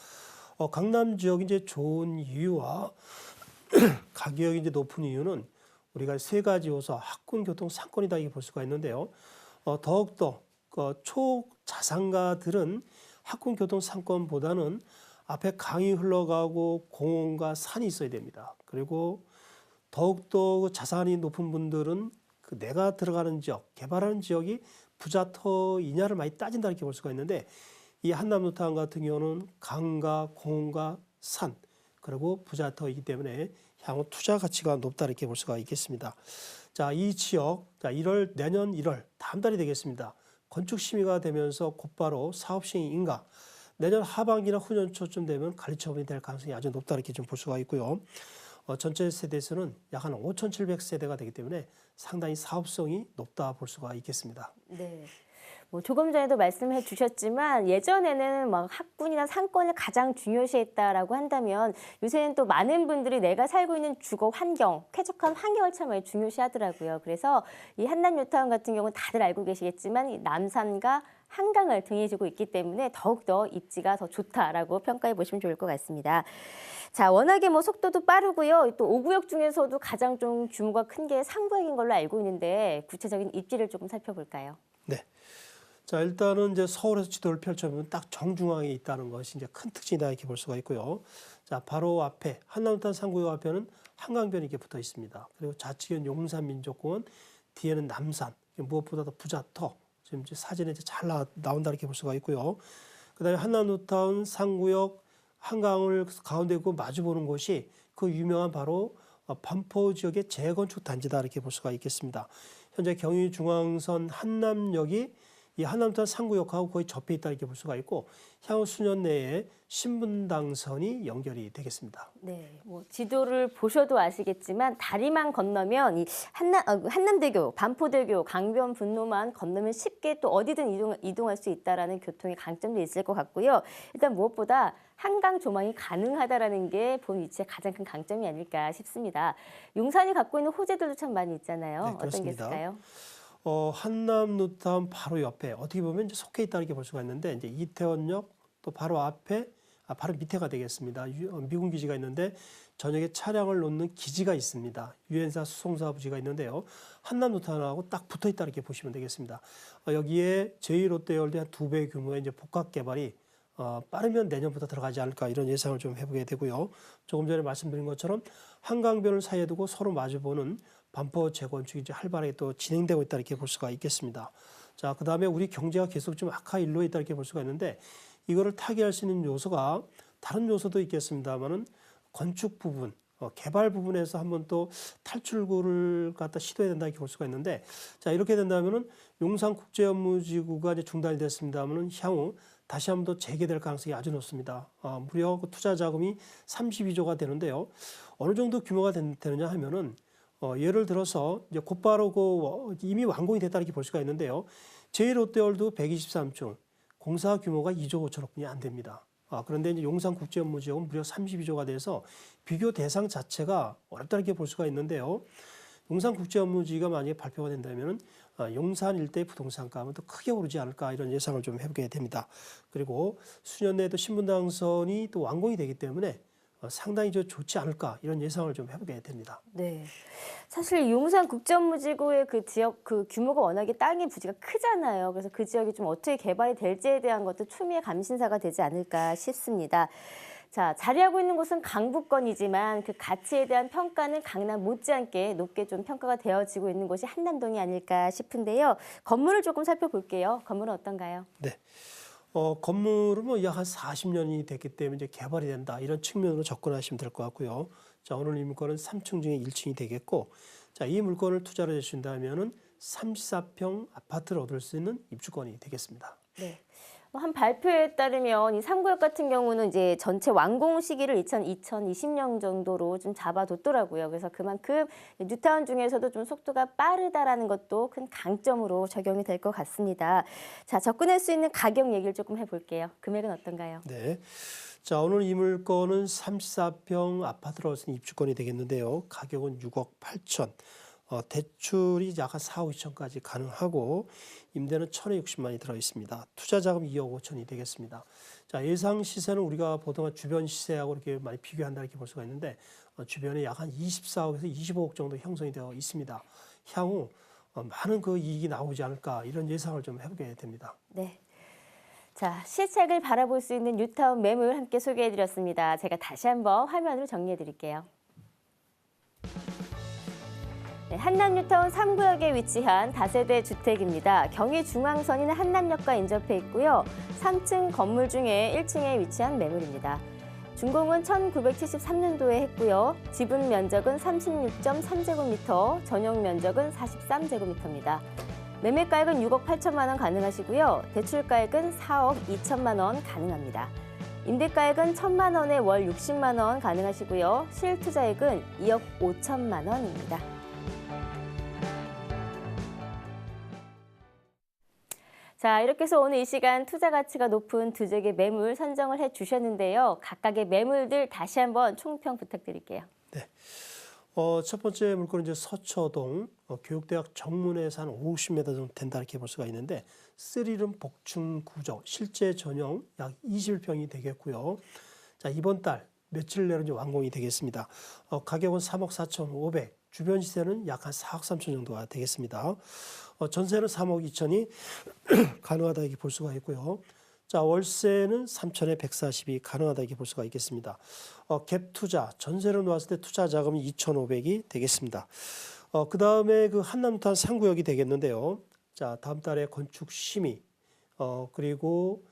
강남 지역이 이제 좋은 이유와 가격이 이제 높은 이유는 우리가 세 가지 요소 학군, 교통, 상권이다 이렇게 볼 수가 있는데요. 더욱더 초자산가들은 학군, 교통, 상권보다는 앞에 강이 흘러가고 공원과 산이 있어야 됩니다. 그리고 더욱더 자산이 높은 분들은 그 내가 들어가는 지역, 개발하는 지역이 부자터이냐를 많이 따진다 이렇게 볼 수가 있는데 이 한남 뉴타운 같은 경우는 강과 공원과 산 그리고 부자터이기 때문에 향후 투자 가치가 높다 이렇게 볼 수가 있겠습니다. 자, 이 지역 내년 1월 다음 달이 되겠습니다. 건축 심의가 되면서 곧바로 사업 시행 인가 내년 하반기나 후년 초쯤 되면 관리 처분이 될 가능성이 아주 높다 이렇게 좀 볼 수가 있고요. 전체 세대수는 약 한 5,700세대가 되기 때문에 상당히 사업성이 높다 볼 수가 있겠습니다. 네. 뭐 조금 전에도 말씀해 주셨지만 예전에는 막 학군이나 상권을 가장 중요시했다라고 한다면 요새는 또 많은 분들이 내가 살고 있는 주거 환경, 쾌적한 환경을 참 많이 중요시하더라고요. 그래서 이 한남 뉴타운 같은 경우는 다들 알고 계시겠지만 이 남산과 한강을 등에 지고 있기 때문에 더욱더 입지가 더 좋다라고 평가해 보시면 좋을 것 같습니다. 자, 워낙에 뭐 속도도 빠르고요. 또 5구역 중에서도 가장 좀 규모가 큰 게 3구역인 걸로 알고 있는데 구체적인 입지를 조금 살펴볼까요? 네. 자, 일단은 이제 서울에서 지도를 펼쳐보면 딱 정중앙에 있다는 것이 이제 큰 특징이다 이렇게 볼 수가 있고요. 자, 바로 앞에 한남 뉴타운 3구역 앞에는 한강변이 이렇게 붙어 있습니다. 그리고 좌측은 용산민족공원, 뒤에는 남산, 무엇보다도 부자터. 지금 사진에 잘 나온다 이렇게 볼 수가 있고요. 그다음에 한남 뉴타운 3구역 한강을 가운데 두고 마주보는 곳이 그 유명한 바로 반포 지역의 재건축 단지다 이렇게 볼 수가 있겠습니다. 현재 경의중앙선 한남역이 이 한남 뉴타운 3구역하고 거의 접해 있다 이렇게 볼 수가 있고 향후 수년 내에 신분당선이 연결이 되겠습니다. 네, 뭐 지도를 보셔도 아시겠지만 다리만 건너면 이 한남대교, 반포대교, 강변 분로만 건너면 쉽게 또 어디든 이동할 수 있다라는 교통의 강점도 있을 것 같고요. 일단 무엇보다 한강 조망이 가능하다라는 게 본 위치의 가장 큰 강점이 아닐까 싶습니다. 용산이 갖고 있는 호재들도 참 많이 있잖아요. 네, 어떤 게 있을까요? 한남 뉴타운 바로 옆에 어떻게 보면 이제 속해 있다 이렇게 볼 수가 있는데 이제 이태원역 또 바로 앞에 바로 밑에가 되겠습니다. 미군 기지가 있는데 저녁에 차량을 놓는 기지가 있습니다. 유엔사 수송사 부지가 있는데요. 한남 뉴타운하고 딱 붙어 있다 이렇게 보시면 되겠습니다. 여기에 제2롯데월드 한 2배 규모의 이제 복합 개발이 빠르면 내년부터 들어가지 않을까 이런 예상을 좀 해보게 되고요. 조금 전에 말씀드린 것처럼 한강변을 사이에 두고 서로 마주보는 반포 재건축이 이제 활발하게 또 진행되고 있다 이렇게 볼 수가 있겠습니다. 자, 그 다음에 우리 경제가 계속 좀 악화 일로에 있다 이렇게 볼 수가 있는데 이거를 타개할 수 있는 요소가 다른 요소도 있겠습니다만은 건축 부분, 개발 부분에서 한번 또 탈출구를 갖다 시도해야 된다 이렇게 볼 수가 있는데 자, 이렇게 된다면은 용산국제업무지구가 이제 중단이 됐습니다만은 향후 다시 한번 더 재개될 가능성이 아주 높습니다. 무려 그 투자 자금이 32조가 되는데요. 어느 정도 규모가 되느냐 하면은 예를 들어서 이제 곧바로 이미 완공이 됐다 이렇게 볼 수가 있는데요. 제1롯데월드 123층 공사 규모가 2조 5천억 분이 안 됩니다. 그런데 이제 용산국제업무지역은 무려 32조가 돼서 비교 대상 자체가 어렵다 이렇게 볼 수가 있는데요. 용산국제업무지가 만약에 발표가 된다면은 용산 일대의 부동산가는 더 크게 오르지 않을까 이런 예상을 좀 해보게 됩니다. 그리고 수년 내에도 신분당선이 또 완공이 되기 때문에 상당히 좋지 않을까 이런 예상을 좀 해보게 됩니다. 네. 사실 용산 국제업무지구의 그 지역 그 규모가 워낙에 땅의 부지가 크잖아요. 그래서 그 지역이 좀 어떻게 개발이 될지에 대한 것도 추미애 감신사가 되지 않을까 싶습니다. 자, 자리하고 있는 곳은 강북권이지만 그 가치에 대한 평가는 강남 못지않게 높게 좀 평가가 되어지고 있는 곳이 한남동이 아닐까 싶은데요. 건물을 조금 살펴볼게요. 건물은 어떤가요? 네. 건물은 뭐 약 한 40년이 됐기 때문에 이제 개발이 된다 이런 측면으로 접근하시면 될 것 같고요. 자, 오늘 이 물건은 3층 중에 1층이 되겠고, 자, 이 물건을 투자를 해주신다면은 34평 아파트를 얻을 수 있는 입주권이 되겠습니다. 네. 한 발표에 따르면 이 3구역 같은 경우는 이제 전체 완공 시기를 2020년 정도로 좀 잡아뒀더라고요. 그래서 그만큼 뉴타운 중에서도 좀 속도가 빠르다라는 것도 큰 강점으로 적용이 될 것 같습니다. 자, 접근할 수 있는 가격 얘기를 조금 해볼게요. 금액은 어떤가요? 네. 자, 오늘 이 물건은 34평 아파트로 얻을 수 있는 입주권이 되겠는데요. 가격은 6억 8천. 대출이 약 한 4억 2천까지 가능하고 임대는 1,060만이 들어 있습니다. 투자 자금 2억 5천이 되겠습니다. 자, 예상 시세는 우리가 보통 주변 시세하고 이렇게 많이 비교한다 이렇게 볼 수가 있는데 주변에 약 한 24억에서 25억 정도 형성이 되어 있습니다. 향후 많은 그 이익이 나오지 않을까 이런 예상을 좀 해보게 됩니다. 네. 자, 시책을 바라볼 수 있는 뉴타운 매물 함께 소개해드렸습니다. 제가 다시 한번 화면으로 정리해드릴게요. 네, 한남 뉴타운 3구역에 위치한 다세대 주택입니다. 경의 중앙선인 한남역과 인접해 있고요. 3층 건물 중에 1층에 위치한 매물입니다. 준공은 1973년도에 했고요. 지분 면적은 36.3제곱미터, 전용 면적은 43제곱미터입니다. 매매가액은 6억 8천만 원 가능하시고요. 대출가액은 4억 2천만 원 가능합니다. 임대가액은 1,000만 원에 월 60만 원 가능하시고요. 실투자액은 2억 5천만 원입니다. 자, 이렇게 해서 오늘 이 시간 투자 가치가 높은 두 지역의 매물 선정을 해주셨는데요. 각각의 매물들 다시 한번 총평 부탁드릴게요. 네. 첫 번째 물건은 이제 서초동 교육대학 정문에서 한 50m 정도 된다 이렇게 볼 수가 있는데 3룸 복층 구조 실제 전용 약 21평이 되겠고요. 자, 이번 달 며칠 내로 이제 완공이 되겠습니다. 가격은 3억 4,500, 주변 시세는 약 한 4억 3천 정도가 되겠습니다. 전세는 3억 2천이 가능하다 이렇게 볼 수가 있고요. 자, 월세는 3천에 140이 가능하다 이렇게 볼 수가 있겠습니다. 갭 투자, 전세로 놓았을 때 투자 자금이 2,500이 되겠습니다. 그 다음에 그 한남탄 3구역이 되겠는데요. 자, 다음 달에 건축 심의, 그리고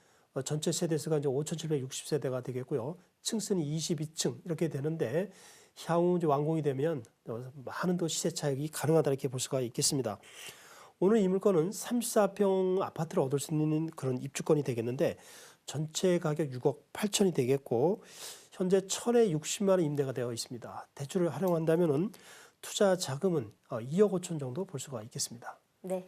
전체 세대수가 이제 5,760세대가 되겠고요. 층수는 22층 이렇게 되는데 향후 이제 완공이 되면 많은 또 시세 차익이 가능하다 이렇게 볼 수가 있겠습니다. 오늘 이 물건은 34평 아파트를 얻을 수 있는 그런 입주권이 되겠는데 전체 가격 6억 8천이 되겠고 현재 1,060만 원 임대가 되어 있습니다. 대출을 활용한다면은 투자 자금은 2억 5천 정도 볼 수가 있겠습니다. 네.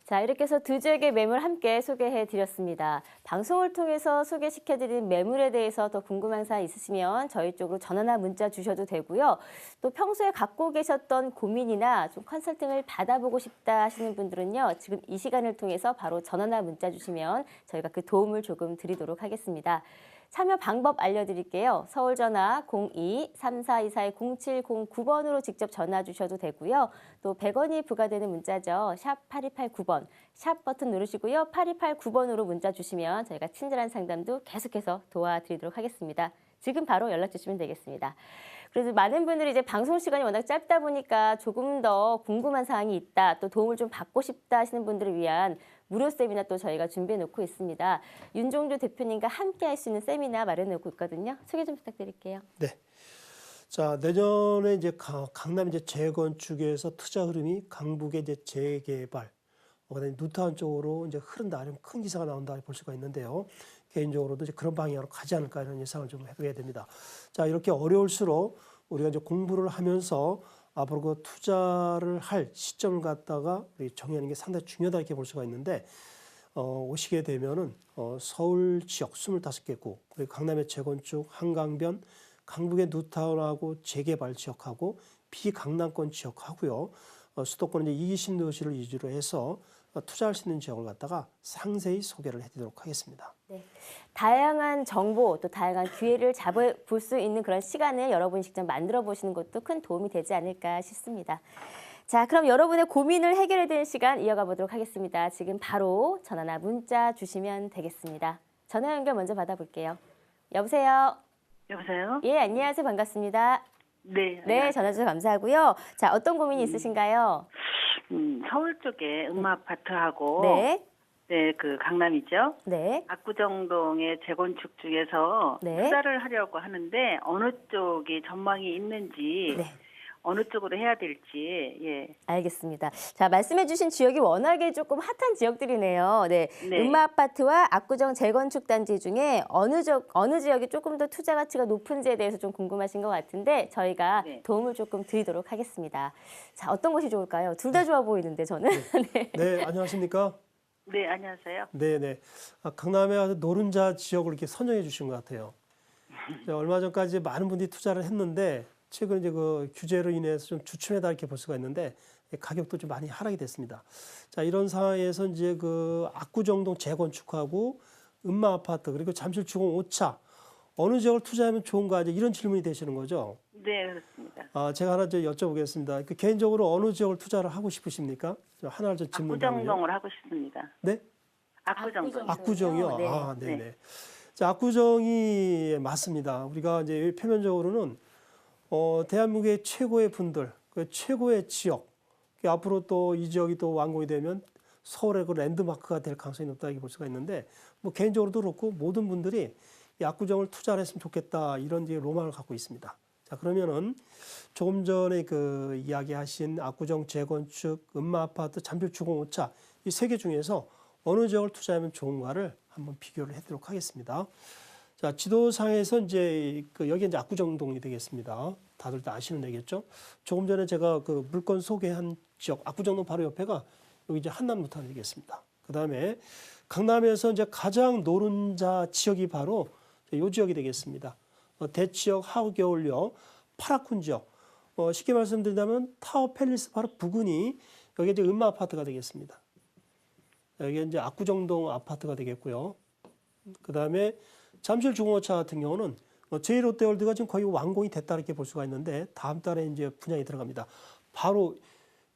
자, 이렇게 해서 두 지역의 매물 함께 소개해드렸습니다. 방송을 통해서 소개시켜드린 매물에 대해서 더 궁금한 사항 있으시면 저희 쪽으로 전화나 문자 주셔도 되고요. 또 평소에 갖고 계셨던 고민이나 좀 컨설팅을 받아보고 싶다 하시는 분들은요. 지금 이 시간을 통해서 바로 전화나 문자 주시면 저희가 그 도움을 조금 드리도록 하겠습니다. 참여 방법 알려드릴게요. 서울 전화 02-3424-0709번으로 직접 전화 주셔도 되고요. 또 100원이 부과되는 문자죠. 샵 8289번, 샵 버튼 누르시고요. 8289번으로 문자 주시면 저희가 친절한 상담도 계속해서 도와드리도록 하겠습니다. 지금 바로 연락 주시면 되겠습니다. 그래서 많은 분들이 이제 방송 시간이 워낙 짧다 보니까 조금 더 궁금한 사항이 있다, 또 도움을 좀 받고 싶다 하시는 분들을 위한 무료 세미나 또 저희가 준비해 놓고 있습니다. 윤종주 대표님과 함께 할 수 있는 세미나 마련해 놓고 있거든요. 소개 좀 부탁드릴게요. 네. 자, 내년에 이제 강남 이제 재건축에서 투자 흐름이 강북의 이제 재개발, 그다음에 뉴타운 쪽으로 이제 흐른다, 이런 큰 기사가 나온다 볼 수가 있는데요. 개인적으로도 이제 그런 방향으로 가지 않을까 이런 예상을 좀 해보게 됩니다. 자, 이렇게 어려울수록 우리가 이제 공부를 하면서 앞으로 그 투자를 할 시점을 갖다가 정하는 게 상당히 중요하다 이렇게 볼 수가 있는데 오시게 되면은 서울 지역 25개구, 그리고 강남의 재건축, 한강변, 강북의 뉴타운하고 재개발 지역하고 비강남권 지역하고요. 수도권 이제 2기 신도시를 위주로 해서 투자할 수 있는 지역을 갖다가 상세히 소개를 해드리도록 하겠습니다. 네. 다양한 정보, 또 다양한 기회를 잡아볼 수 있는 그런 시간을 여러분이 직접 만들어 보시는 것도 큰 도움이 되지 않을까 싶습니다. 자, 그럼 여러분의 고민을 해결해 드리는 시간 이어가 보도록 하겠습니다. 지금 바로 전화나 문자 주시면 되겠습니다. 전화 연결 먼저 받아볼게요. 여보세요? 여보세요? 예, 안녕하세요. 반갑습니다. 네. 네, 전화 주셔서 감사하고요. 자, 어떤 고민이 있으신가요? 서울 쪽에 음마아파트하고 네. 네, 그 강남이죠. 네. 압구정동의 재건축 중에서 네. 투자를 하려고 하는데 어느 쪽이 전망이 있는지 네. 어느 쪽으로 해야 될지. 예. 알겠습니다. 자, 말씀해주신 지역이 워낙에 조금 핫한 지역들이네요. 네, 네. 음마아파트와 압구정 재건축 단지 중에 어느 지역이 조금 더 투자 가치가 높은지에 대해서 좀 궁금하신 것 같은데 저희가 네. 도움을 조금 드리도록 하겠습니다. 자, 어떤 것이 좋을까요? 둘 다 좋아 보이는데 저는. 네. 네, 안녕하십니까? 네, 안녕하세요. 네네. 강남의 아주 노른자 지역을 이렇게 선정해 주신 것 같아요. 얼마 전까지 많은 분들이 투자를 했는데 최근 이제 그 규제로 인해서 좀 주춤하다 이렇게 볼 수가 있는데 가격도 좀 많이 하락이 됐습니다. 자, 이런 상황에서 이제 그 압구정동 재건축하고 음마아파트 그리고 잠실 주공 5차 어느 지역을 투자하면 좋은가 이제 이런 질문이 되시는 거죠. 네, 그렇습니다. 제가 하나 좀 여쭤보겠습니다. 그 개인적으로 어느 지역을 투자를 하고 싶으십니까? 하나를 좀 질문드리면요. 압구정동을 하고 싶습니다. 네? 압구정동. 압구정이요? 네. 네네. 네. 자, 압구정이 맞습니다. 우리가 이제 표면적으로는 대한민국의 최고의 분들, 그 최고의 지역, 앞으로 또 이 지역이 또 완공이 되면 서울의 그 랜드마크가 될 가능성이 높다 이렇게 볼 수가 있는데, 뭐 개인적으로도 그렇고 모든 분들이 이 압구정을 투자를 했으면 좋겠다 이런 이제 로망을 갖고 있습니다. 자, 그러면은 조금 전에 그 이야기하신 압구정 재건축, 음마아파트, 잠실 주공 5차 이 세 개 중에서 어느 지역을 투자하면 좋은가를 한번 비교를 해보도록 하겠습니다. 자, 지도상에서 이제 여기 이제 압구정동이 되겠습니다. 다들 다 아시는 데겠죠? 조금 전에 제가 그 물건 소개한 지역, 압구정동 바로 옆에가 여기 이제 한남루타운 되겠습니다. 그 다음에 강남에서 이제 가장 노른자 지역이 바로 이 지역이 되겠습니다. 대치역, 하우겨울역, 파라쿤 지역. 쉽게 말씀드린다면 타워 팰리스 바로 부근이 여기 이제 음마아파트가 되겠습니다. 여기 이제 압구정동 아파트가 되겠고요. 그 다음에 잠실 중공업차 같은 경우는 제1롯데월드가 지금 거의 완공이 됐다 이렇게 볼 수가 있는데 다음 달에 이제 분양이 들어갑니다. 바로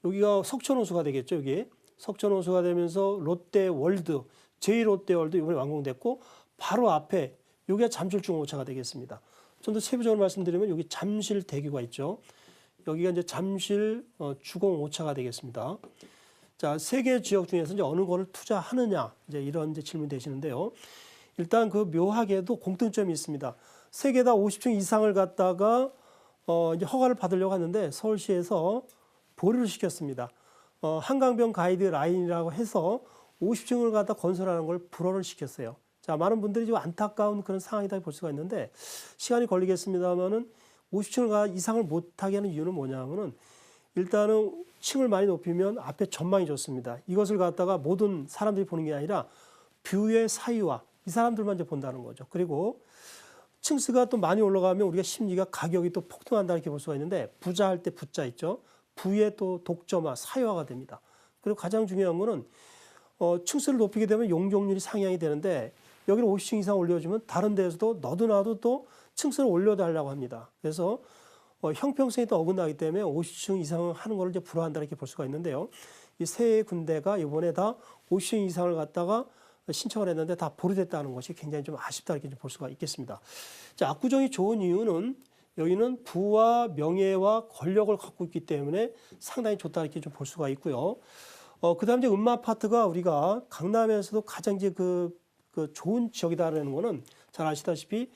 여기가 석촌호수가 되겠죠. 여기 석촌호수가 되면서 롯데월드, 제1롯데월드 이번에 완공됐고 바로 앞에 여기가 잠실 중공업차가 되겠습니다. 좀 더 세부적으로 말씀드리면 여기 잠실 대교가 있죠. 여기가 이제 잠실 주공오차가 되겠습니다. 자, 세 개 지역 중에서 이제 어느 거를 투자하느냐 이제 이런 이제 질문 되시는데요. 일단 그 묘하게도 공통점이 있습니다. 세 개 다 50층 이상을 갖다가 이제 허가를 받으려고 하는데 서울시에서 보류를 시켰습니다. 한강변 가이드라인이라고 해서 50층을 갖다 건설하는 걸 불허를 시켰어요. 자, 많은 분들이 좀 안타까운 그런 상황이다 볼 수가 있는데 시간이 걸리겠습니다만은 50층을 이상을 못하게 하는 이유는 뭐냐면은 일단은 층을 많이 높이면 앞에 전망이 좋습니다. 이것을 갖다가 모든 사람들이 보는 게 아니라 뷰의 사이와 이 사람들만 이제 본다는 거죠. 그리고 층수가 또 많이 올라가면 우리가 심리가 가격이 또 폭등한다 이렇게 볼 수가 있는데 부자 할 때 부자 있죠. 부의 또 독점화, 사유화가 됩니다. 그리고 가장 중요한 거는 층수를 높이게 되면 용적률이 상향이 되는데 여기를 50층 이상 올려주면 다른 데에서도 너도 나도 또 층수를 올려달라고 합니다. 그래서 형평성이 또 어긋나기 때문에 50층 이상 하는 걸 이제 불허한다 이렇게 볼 수가 있는데요. 이 세 군데가 이번에 다 50층 이상을 갖다가 신청을 했는데 다 보류됐다는 것이 굉장히 좀 아쉽다 이렇게 볼 수가 있겠습니다. 자, 압구정이 좋은 이유는 여기는 부와 명예와 권력을 갖고 있기 때문에 상당히 좋다 이렇게 좀 볼 수가 있고요. 그다음 이제 음마아파트가 우리가 강남에서도 가장 이제 그 좋은 지역이다라는 거는 잘 아시다시피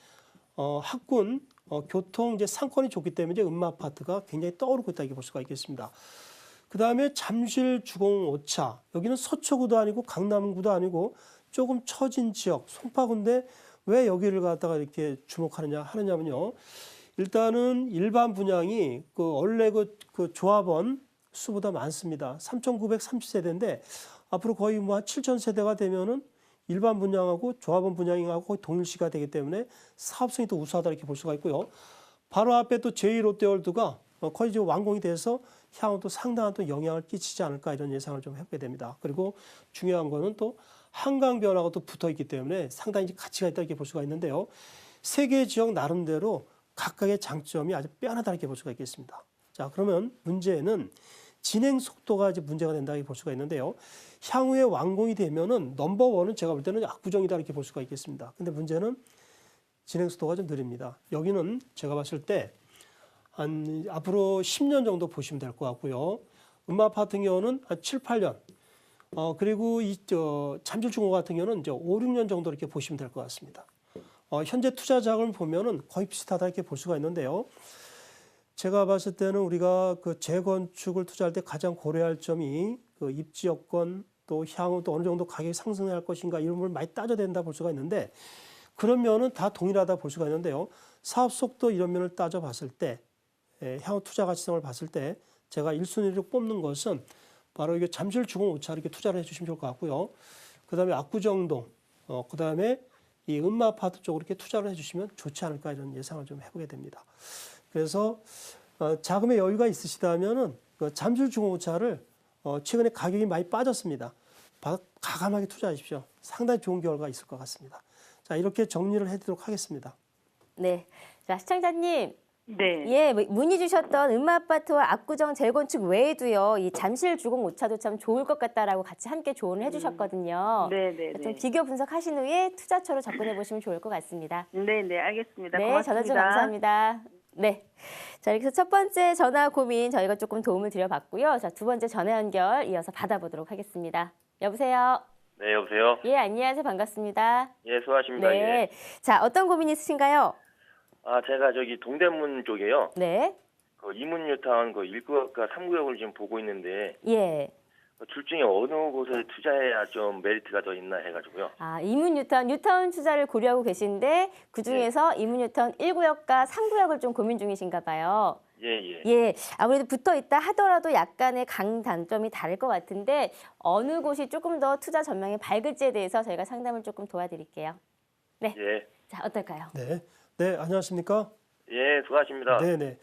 학군, 교통 이제 상권이 좋기 때문에 이제 음마아파트가 굉장히 떠오르고 있다 이렇게 볼 수가 있겠습니다. 그 다음에 잠실 주공 5차 여기는 서초구도 아니고 강남구도 아니고 조금 처진 지역 송파구인데 왜 여기를 갖다가 이렇게 하느냐면요. 일단은 일반 분양이 원래 그 조합원 수보다 많습니다. 3,930세대인데 앞으로 거의 뭐 한 7,000세대가 되면은 일반 분양하고 조합원 분양하고 거의 동일시가 되기 때문에 사업성이 더 우수하다 이렇게 볼 수가 있고요. 바로 앞에 또 제1롯데월드가 거의 이제 완공이 돼서 향후 또 상당한 또 영향을 끼치지 않을까 이런 예상을 좀 해보게 됩니다. 그리고 중요한 거는 또 한강변하고 또 붙어 있기 때문에 상당히 가치가 있다 이렇게 볼 수가 있는데요. 세 개 지역 나름대로 각각의 장점이 아주 빼어나다 이렇게 볼 수가 있겠습니다. 자, 그러면 문제는 진행 속도가 이제 문제가 된다 이렇게 볼 수가 있는데요. 향후에 완공이 되면은 넘버원은 제가 볼 때는 압구정이다 이렇게 볼 수가 있겠습니다. 근데 문제는 진행 속도가 좀 느립니다. 여기는 제가 봤을 때 한 앞으로 10년 정도 보시면 될 것 같고요. 음마아파트 같은 경우는 한 7, 8년. 그리고 잠실 중공 같은 경우는 이제 5, 6년 정도 이렇게 보시면 될 것 같습니다. 현재 투자 자금을 보면은 거의 비슷하다 이렇게 볼 수가 있는데요. 제가 봤을 때는 우리가 그 재건축을 투자할 때 가장 고려할 점이 그 입지 여건 또 향후 또 어느 정도 가격이 상승할 것인가 이런 걸 많이 따져야 된다 볼 수가 있는데 그런 면은 다 동일하다 볼 수가 있는데요. 사업 속도 이런 면을 따져봤을 때 향후 투자 가치성을 봤을 때 제가 1순위로 꼽는 것은 바로 이게 잠실 주공 5차 이렇게 투자를 해주시면 좋을 것 같고요. 그다음에 압구정동, 그다음에 이 음마아파트 쪽으로 이렇게 투자를 해주시면 좋지 않을까 이런 예상을 좀 해보게 됩니다. 그래서 자금의 여유가 있으시다면은 그 잠실 주공 5차를 최근에 가격이 많이 빠졌습니다. 과감하게 투자하십시오. 상당히 좋은 결과가 있을 것 같습니다. 자, 이렇게 정리를 해드리도록 하겠습니다. 네. 자, 시청자님. 네. 예, 문의 주셨던 음마아파트와 압구정 재건축 외에도요, 이 잠실 주공 5차도 참 좋을 것 같다라고 같이 함께 조언을 해주셨거든요. 네네네. 좀 비교 분석하신 후에 투자처로 접근해 보시면 좋을 것 같습니다. 네네, 알겠습니다. 네, 고맙습니다. 전화 좀 감사합니다. 네. 자, 이렇게 해서 첫 번째 전화 고민 저희가 조금 도움을 드려봤고요. 자, 두 번째 전화 연결 이어서 받아보도록 하겠습니다. 여보세요? 네, 여보세요? 예, 안녕하세요. 반갑습니다. 예, 수고하십니다. 네. 예. 자, 어떤 고민 있으신가요? 아, 제가 저기 동대문 쪽에요. 네. 그 이문뉴타운 그 1구역과 3구역을 지금 보고 있는데 예. 둘 중에 어느 곳에 투자해야 좀 메리트가 더 있나 해가지고요. 아, 뉴타운 투자를 고려하고 계신데 그중에서 이문뉴타운 1구역과 3구역을 좀 고민 중이신가 봐요. 예, 예. 예, 아무래도 붙어 있다 하더라도 약간의 강단점이 다를 것 같은데 어느 곳이 조금 더 투자 전망이 밝을지에 대해서 저희가 상담을 조금 도와드릴게요. 네. 예. 자, 어떨까요? 네, 네, 안녕하십니까? 예, 수고하십니다. 네, 네.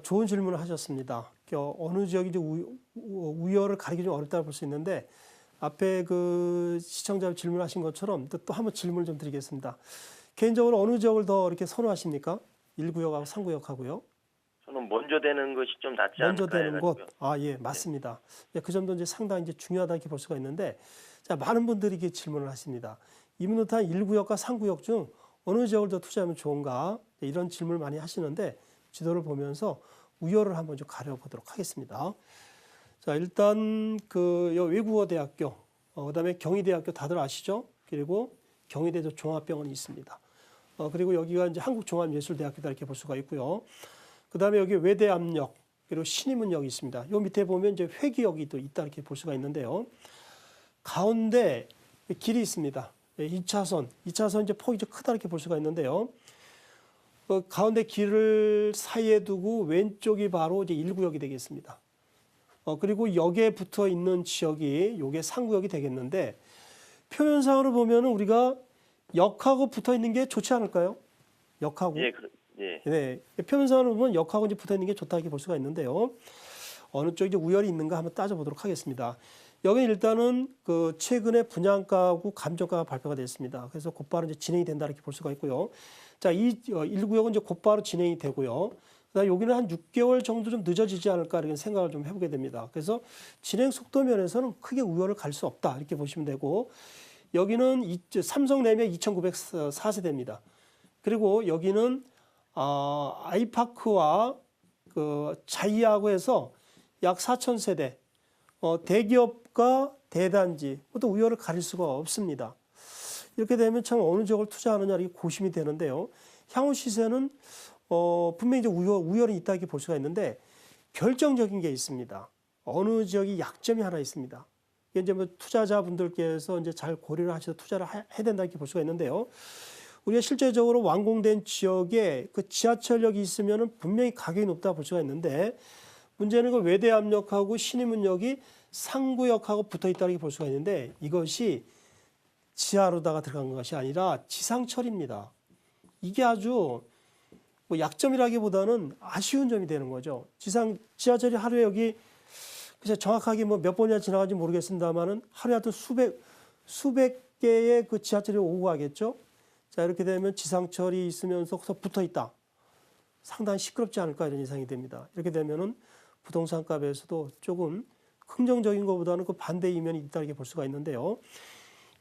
좋은 질문을 하셨습니다. 어느 지역이 이제 우열을 가리기 좀 어렵다고 볼 수 있는데 앞에 그 시청자 질문하신 것처럼 또 한번 질문을 좀 드리겠습니다. 개인적으로 어느 지역을 더 이렇게 선호하십니까? 1구역하고 3구역하고요. 저는 먼저 되는 것이 좀 낫지 않을까 먼저 되는 곳. 해가지고요. 아, 예, 맞습니다. 네, 그 점도 이제 상당히 이제 중요하다 이렇게 볼 수가 있는데, 자, 많은 분들이 이렇게 질문을 하십니다. 이문뉴타운 1구역과 3구역 중 어느 지역을 더 투자하면 좋은가? 네, 이런 질문을 많이 하시는데 지도를 보면서 우열을 한번 좀 가려보도록 하겠습니다. 자, 일단 그 외국어 대학교, 그다음에 경희대학교 다들 아시죠? 그리고 경희대도 종합병원이 있습니다. 그리고 여기가 이제 한국종합예술대학교다 이렇게 볼 수가 있고요. 그다음에 여기 외대암역 그리고 신의문역이 있습니다. 요 밑에 보면 이제 회기역이 또 있다 이렇게 볼 수가 있는데요. 가운데 길이 있습니다. 2차선 이제 폭이 좀 크다 이렇게 볼 수가 있는데요. 가운데 길을 사이에 두고 왼쪽이 바로 이제 1구역이 되겠습니다. 그리고 역에 붙어 있는 지역이 요게 3구역이 되겠는데 표면상으로 보면은 우리가 역하고 붙어 있는 게 좋지 않을까요? 역하고. 예, 예. 네, 표면상으로 보면 역하고 이제 붙어 있는 게 좋다 이렇게 볼 수가 있는데요. 어느 쪽이 우열이 있는가 한번 따져보도록 하겠습니다. 여기는 일단은 그 최근에 분양가하고 감정가가 발표가 됐습니다. 그래서 곧바로 이제 진행이 된다 이렇게 볼 수가 있고요. 자, 이 1구역은 이제 곧바로 진행이 되고요. 그다음 여기는 한 6개월 정도 좀 늦어지지 않을까 이런 생각을 좀 해보게 됩니다. 그래서 진행 속도 면에서는 크게 우열을 갈 수 없다 이렇게 보시면 되고 여기는 삼성내면 2,904세대입니다. 그리고 여기는 아이파크와 그 자이하고 해서 약 4,000세대, 대기업과 대단지, 또 우열을 가릴 수가 없습니다. 이렇게 되면 참 어느 지역을 투자하느냐 이게 고심이 되는데요. 향후 시세는 분명히 이제 우열이 있다 이렇게 볼 수가 있는데 결정적인 게 있습니다. 어느 지역이 약점이 하나 있습니다. 이게 이제 뭐 투자자분들께서 이제 잘 고려를 하셔서 투자를 해야 된다 이렇게 볼 수가 있는데요. 우리가 실제적으로 완공된 지역에 그 지하철역이 있으면은 분명히 가격이 높다 볼 수가 있는데 문제는 그 외대암역하고 신의문역이 상구역하고 붙어 있다고 볼 수가 있는데 이것이 지하로다가 들어간 것이 아니라 지상철입니다. 이게 아주 뭐 약점이라기보다는 아쉬운 점이 되는 거죠. 지하철이 하루에 여기 그래서 정확하게 뭐 몇 번이나 지나가는지 모르겠습니다만은 하루에 하여튼 수백 개의 그 지하철이 오고 가겠죠. 자, 이렇게 되면 지상철이 있으면서 붙어 있다. 상당히 시끄럽지 않을까 이런 예상이 됩니다. 이렇게 되면은 부동산 값에서도 조금 긍정적인 것보다는 그 반대 이면이 있다 이렇게 볼 수가 있는데요.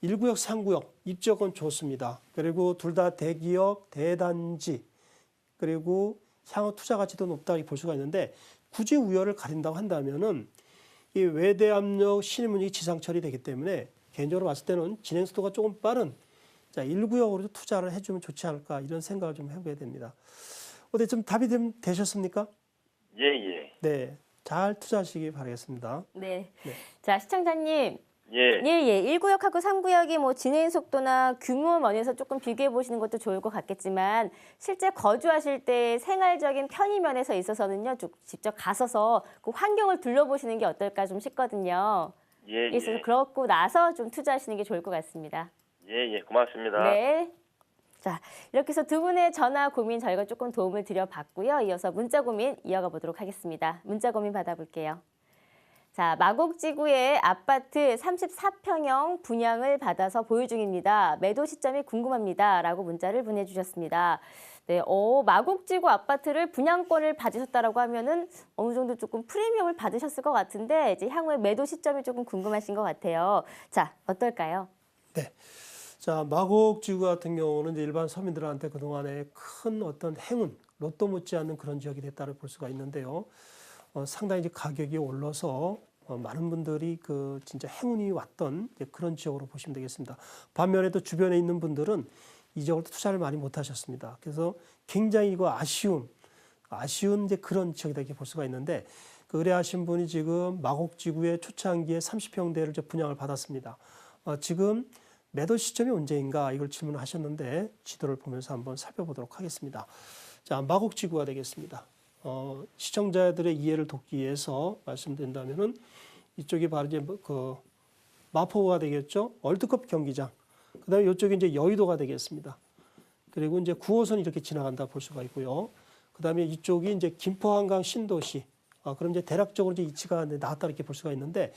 1구역, 3구역 입지여건 좋습니다. 그리고 둘 다 대기업, 대단지 그리고 향후 투자 가치도 높다 이렇게 볼 수가 있는데 굳이 우열을 가린다고 한다면은 이 외대암역 신의문역이 지상철이 되기 때문에 개인적으로 봤을 때는 진행 속도가 조금 빠른 자 1구역으로 투자를 해주면 좋지 않을까 이런 생각을 좀 해보게 됩니다. 어때 좀 답이 되셨습니까? 예, 예. 네, 잘 투자하시기 바라겠습니다. 네. 네. 자, 시청자님. 예. 예. 1구역하고 3구역이 뭐 진행 속도나 규모 면에서 조금 비교해 보시는 것도 좋을 것 같겠지만 실제 거주하실 때 생활적인 편의 면에서 있어서는요. 좀 직접 가서서 그 환경을 둘러보시는 게 어떨까 좀 싶거든요. 예, 그래서 예. 그렇고 나서 좀 투자하시는 게 좋을 것 같습니다. 예, 예. 고맙습니다. 네. 자, 이렇게 해서 두 분의 전화 고민 저희가 조금 도움을 드려봤고요. 이어서 문자 고민 이어가 보도록 하겠습니다. 문자 고민 받아볼게요. 자, 마곡지구의 아파트 34평형 분양을 받아서 보유 중입니다. 매도 시점이 궁금합니다. 라고 문자를 보내주셨습니다. 네, 마곡지구 아파트를 분양권을 받으셨다라고 하면은 어느 정도 조금 프리미엄을 받으셨을 것 같은데 이제 향후에 매도 시점이 조금 궁금하신 것 같아요. 자, 어떨까요? 네. 자, 마곡지구 같은 경우는 이제 일반 서민들한테 그동안에 큰 어떤 행운, 로또 못지않는 그런 지역이 됐다고 볼 수가 있는데요. 상당히 이제 가격이 올라서 많은 분들이 그 진짜 행운이 왔던 그런 지역으로 보시면 되겠습니다. 반면에 또 주변에 있는 분들은 이 지역으로 투자를 많이 못 하셨습니다. 그래서 굉장히 이거 아쉬운 이제 그런 지역이다 이렇게 볼 수가 있는데 그 의뢰하신 분이 지금 마곡지구의 초창기에 30평대를 이제 분양을 받았습니다. 지금 매도 시점이 언제인가 이걸 질문하셨는데 지도를 보면서 한번 살펴보도록 하겠습니다. 자, 마곡지구가 되겠습니다. 시청자들의 이해를 돕기 위해서 말씀드린다면은 이쪽이 바로 이제 그 마포가 되겠죠. 월드컵 경기장. 그다음에 이쪽이 이제 여의도가 되겠습니다. 그리고 이제 9호선이 이렇게 지나간다 볼 수가 있고요. 그다음에 이쪽이 이제 김포 한강 신도시. 그럼 이제 대략적으로 이제 위치가 나왔다 이렇게 볼 수가 있는데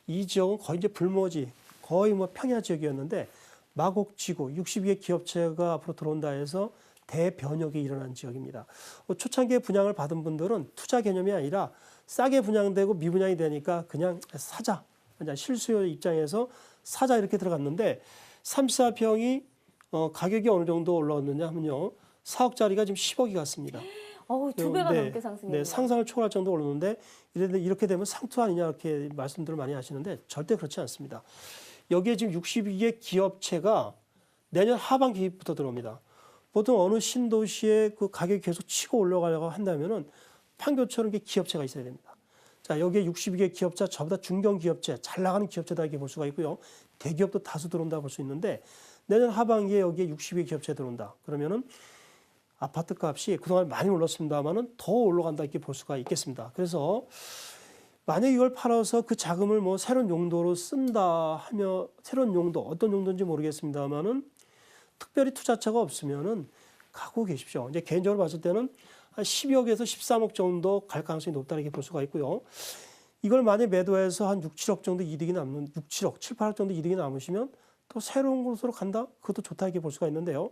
이 지역은 거의 이제 불모지, 거의 뭐 평야 지역이었는데 마곡지구 62개 기업체가 앞으로 들어온다 해서 대변혁이 일어난 지역입니다. 초창기에 분양을 받은 분들은 투자 개념이 아니라 싸게 분양되고 미분양이 되니까 그냥 사자, 그냥 실수요 입장에서 사자 이렇게 들어갔는데 34평이 가격이 어느 정도 올라왔느냐 하면요. 4억짜리가 지금 10억이 갔습니다. 두 배가 네, 넘게 상승했네요. 네, 상상을 초월할 정도 올랐는데 이렇게 되면 상투 아니냐 이렇게 말씀들을 많이 하시는데 절대 그렇지 않습니다. 여기에 지금 62개 기업체가 내년 하반기부터 들어옵니다. 보통 어느 신도시에 그 가격이 계속 치고 올라가려고 한다면은 판교처럼 이렇게 기업체가 있어야 됩니다. 자, 여기에 62개 기업체, 저보다 중견 기업체, 잘 나가는 기업체다 이렇게 볼 수가 있고요. 대기업도 다수 들어온다 볼 수 있는데 내년 하반기에 여기에 62개 기업체 들어온다. 그러면은 아파트 값이 그동안 많이 올랐습니다만은 더 올라간다 이렇게 볼 수가 있겠습니다. 그래서 만약 이걸 팔아서 그 자금을 뭐 새로운 용도로 쓴다 하면 새로운 용도 어떤 용도인지 모르겠습니다만은 특별히 투자처가 없으면은 갖고 계십시오. 이제 개인적으로 봤을 때는 한 12억에서 13억 정도 갈 가능성이 높다 이렇게 볼 수가 있고요. 이걸 만약 매도해서 한 6, 7억 정도 이득이 남는 6, 7억, 7, 8억 정도 이득이 남으시면 또 새로운 곳으로 간다? 그것도 좋다 이렇게 볼 수가 있는데요.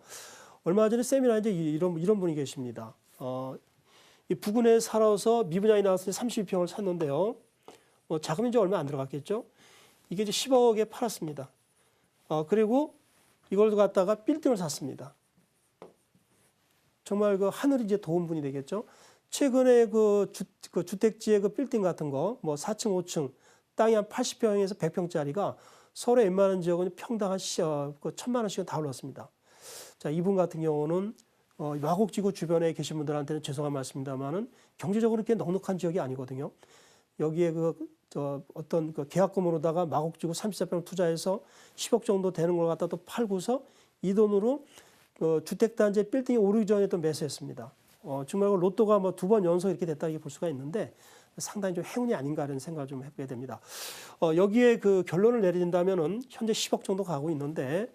얼마 전에 세미나에 이제 이런 분이 계십니다. 이 부근에 살아서 미분양이 나왔을 때 32평을 샀는데요. 자금이 이제 얼마 안 들어갔겠죠. 이게 이제 10억에 팔았습니다. 그리고 이걸 갖다가 빌딩을 샀습니다. 정말 그 하늘이 이제 도운 분이 되겠죠. 최근에 그 주택지의 그 빌딩 같은 거, 뭐 4층, 5층, 땅이 한 80평에서 100평짜리가 서울의 웬만한 지역은 평당 한 1,000만 원씩은 다 올랐습니다. 자, 이분 같은 경우는 마곡지구 주변에 계신 분들한테는 죄송한 말씀입니다만은 경제적으로 그렇게 넉넉한 지역이 아니거든요. 여기에 어떤 그 계약금으로다가 마곡지구 34평 투자해서 10억 정도 되는 걸 갖다 또 팔고서 이 돈으로 주택단지 빌딩이 오르기 전에 또 매수했습니다. 정말 로또가 뭐 2번 연속 이렇게 됐다 이렇게 볼 수가 있는데 상당히 좀 행운이 아닌가 하는 생각을 좀 해보게 됩니다. 여기에 그 결론을 내린다면은 현재 10억 정도 가고 있는데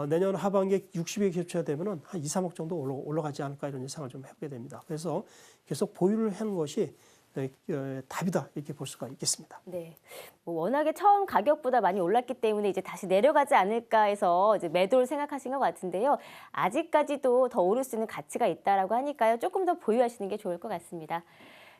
내년 하반기에 60개 기업체가 되면은 한 2, 3억 정도 올라가지 않을까 이런 예상을 좀 해보게 됩니다. 그래서 계속 보유를 하는 것이 답이다 이렇게 볼 수가 있겠습니다. 네, 뭐 워낙에 처음 가격보다 많이 올랐기 때문에 이제 다시 내려가지 않을까 해서 이제 매도를 생각하신 것 같은데요. 아직까지도 더 오를 수 있는 가치가 있다라고 하니까요. 조금 더 보유하시는 게 좋을 것 같습니다.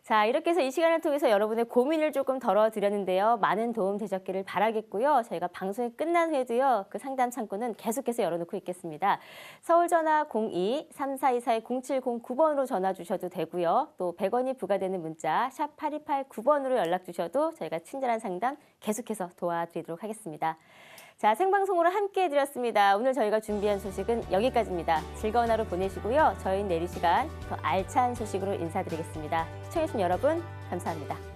자, 이렇게 해서 이 시간을 통해서 여러분의 고민을 조금 덜어드렸는데요. 많은 도움 되셨기를 바라겠고요. 저희가 방송이 끝난 후에도요. 그 상담 창구는 계속해서 열어놓고 있겠습니다. 서울전화 02-3424-0709번으로 전화 주셔도 되고요. 또 100원이 부과되는 문자 샵 8289번으로 연락 주셔도 저희가 친절한 상담 계속해서 도와드리도록 하겠습니다. 자, 생방송으로 함께 해드렸습니다. 오늘 저희가 준비한 소식은 여기까지입니다. 즐거운 하루 보내시고요. 저희는 내일 이 시간 더 알찬 소식으로 인사드리겠습니다. 시청해주신 여러분 감사합니다.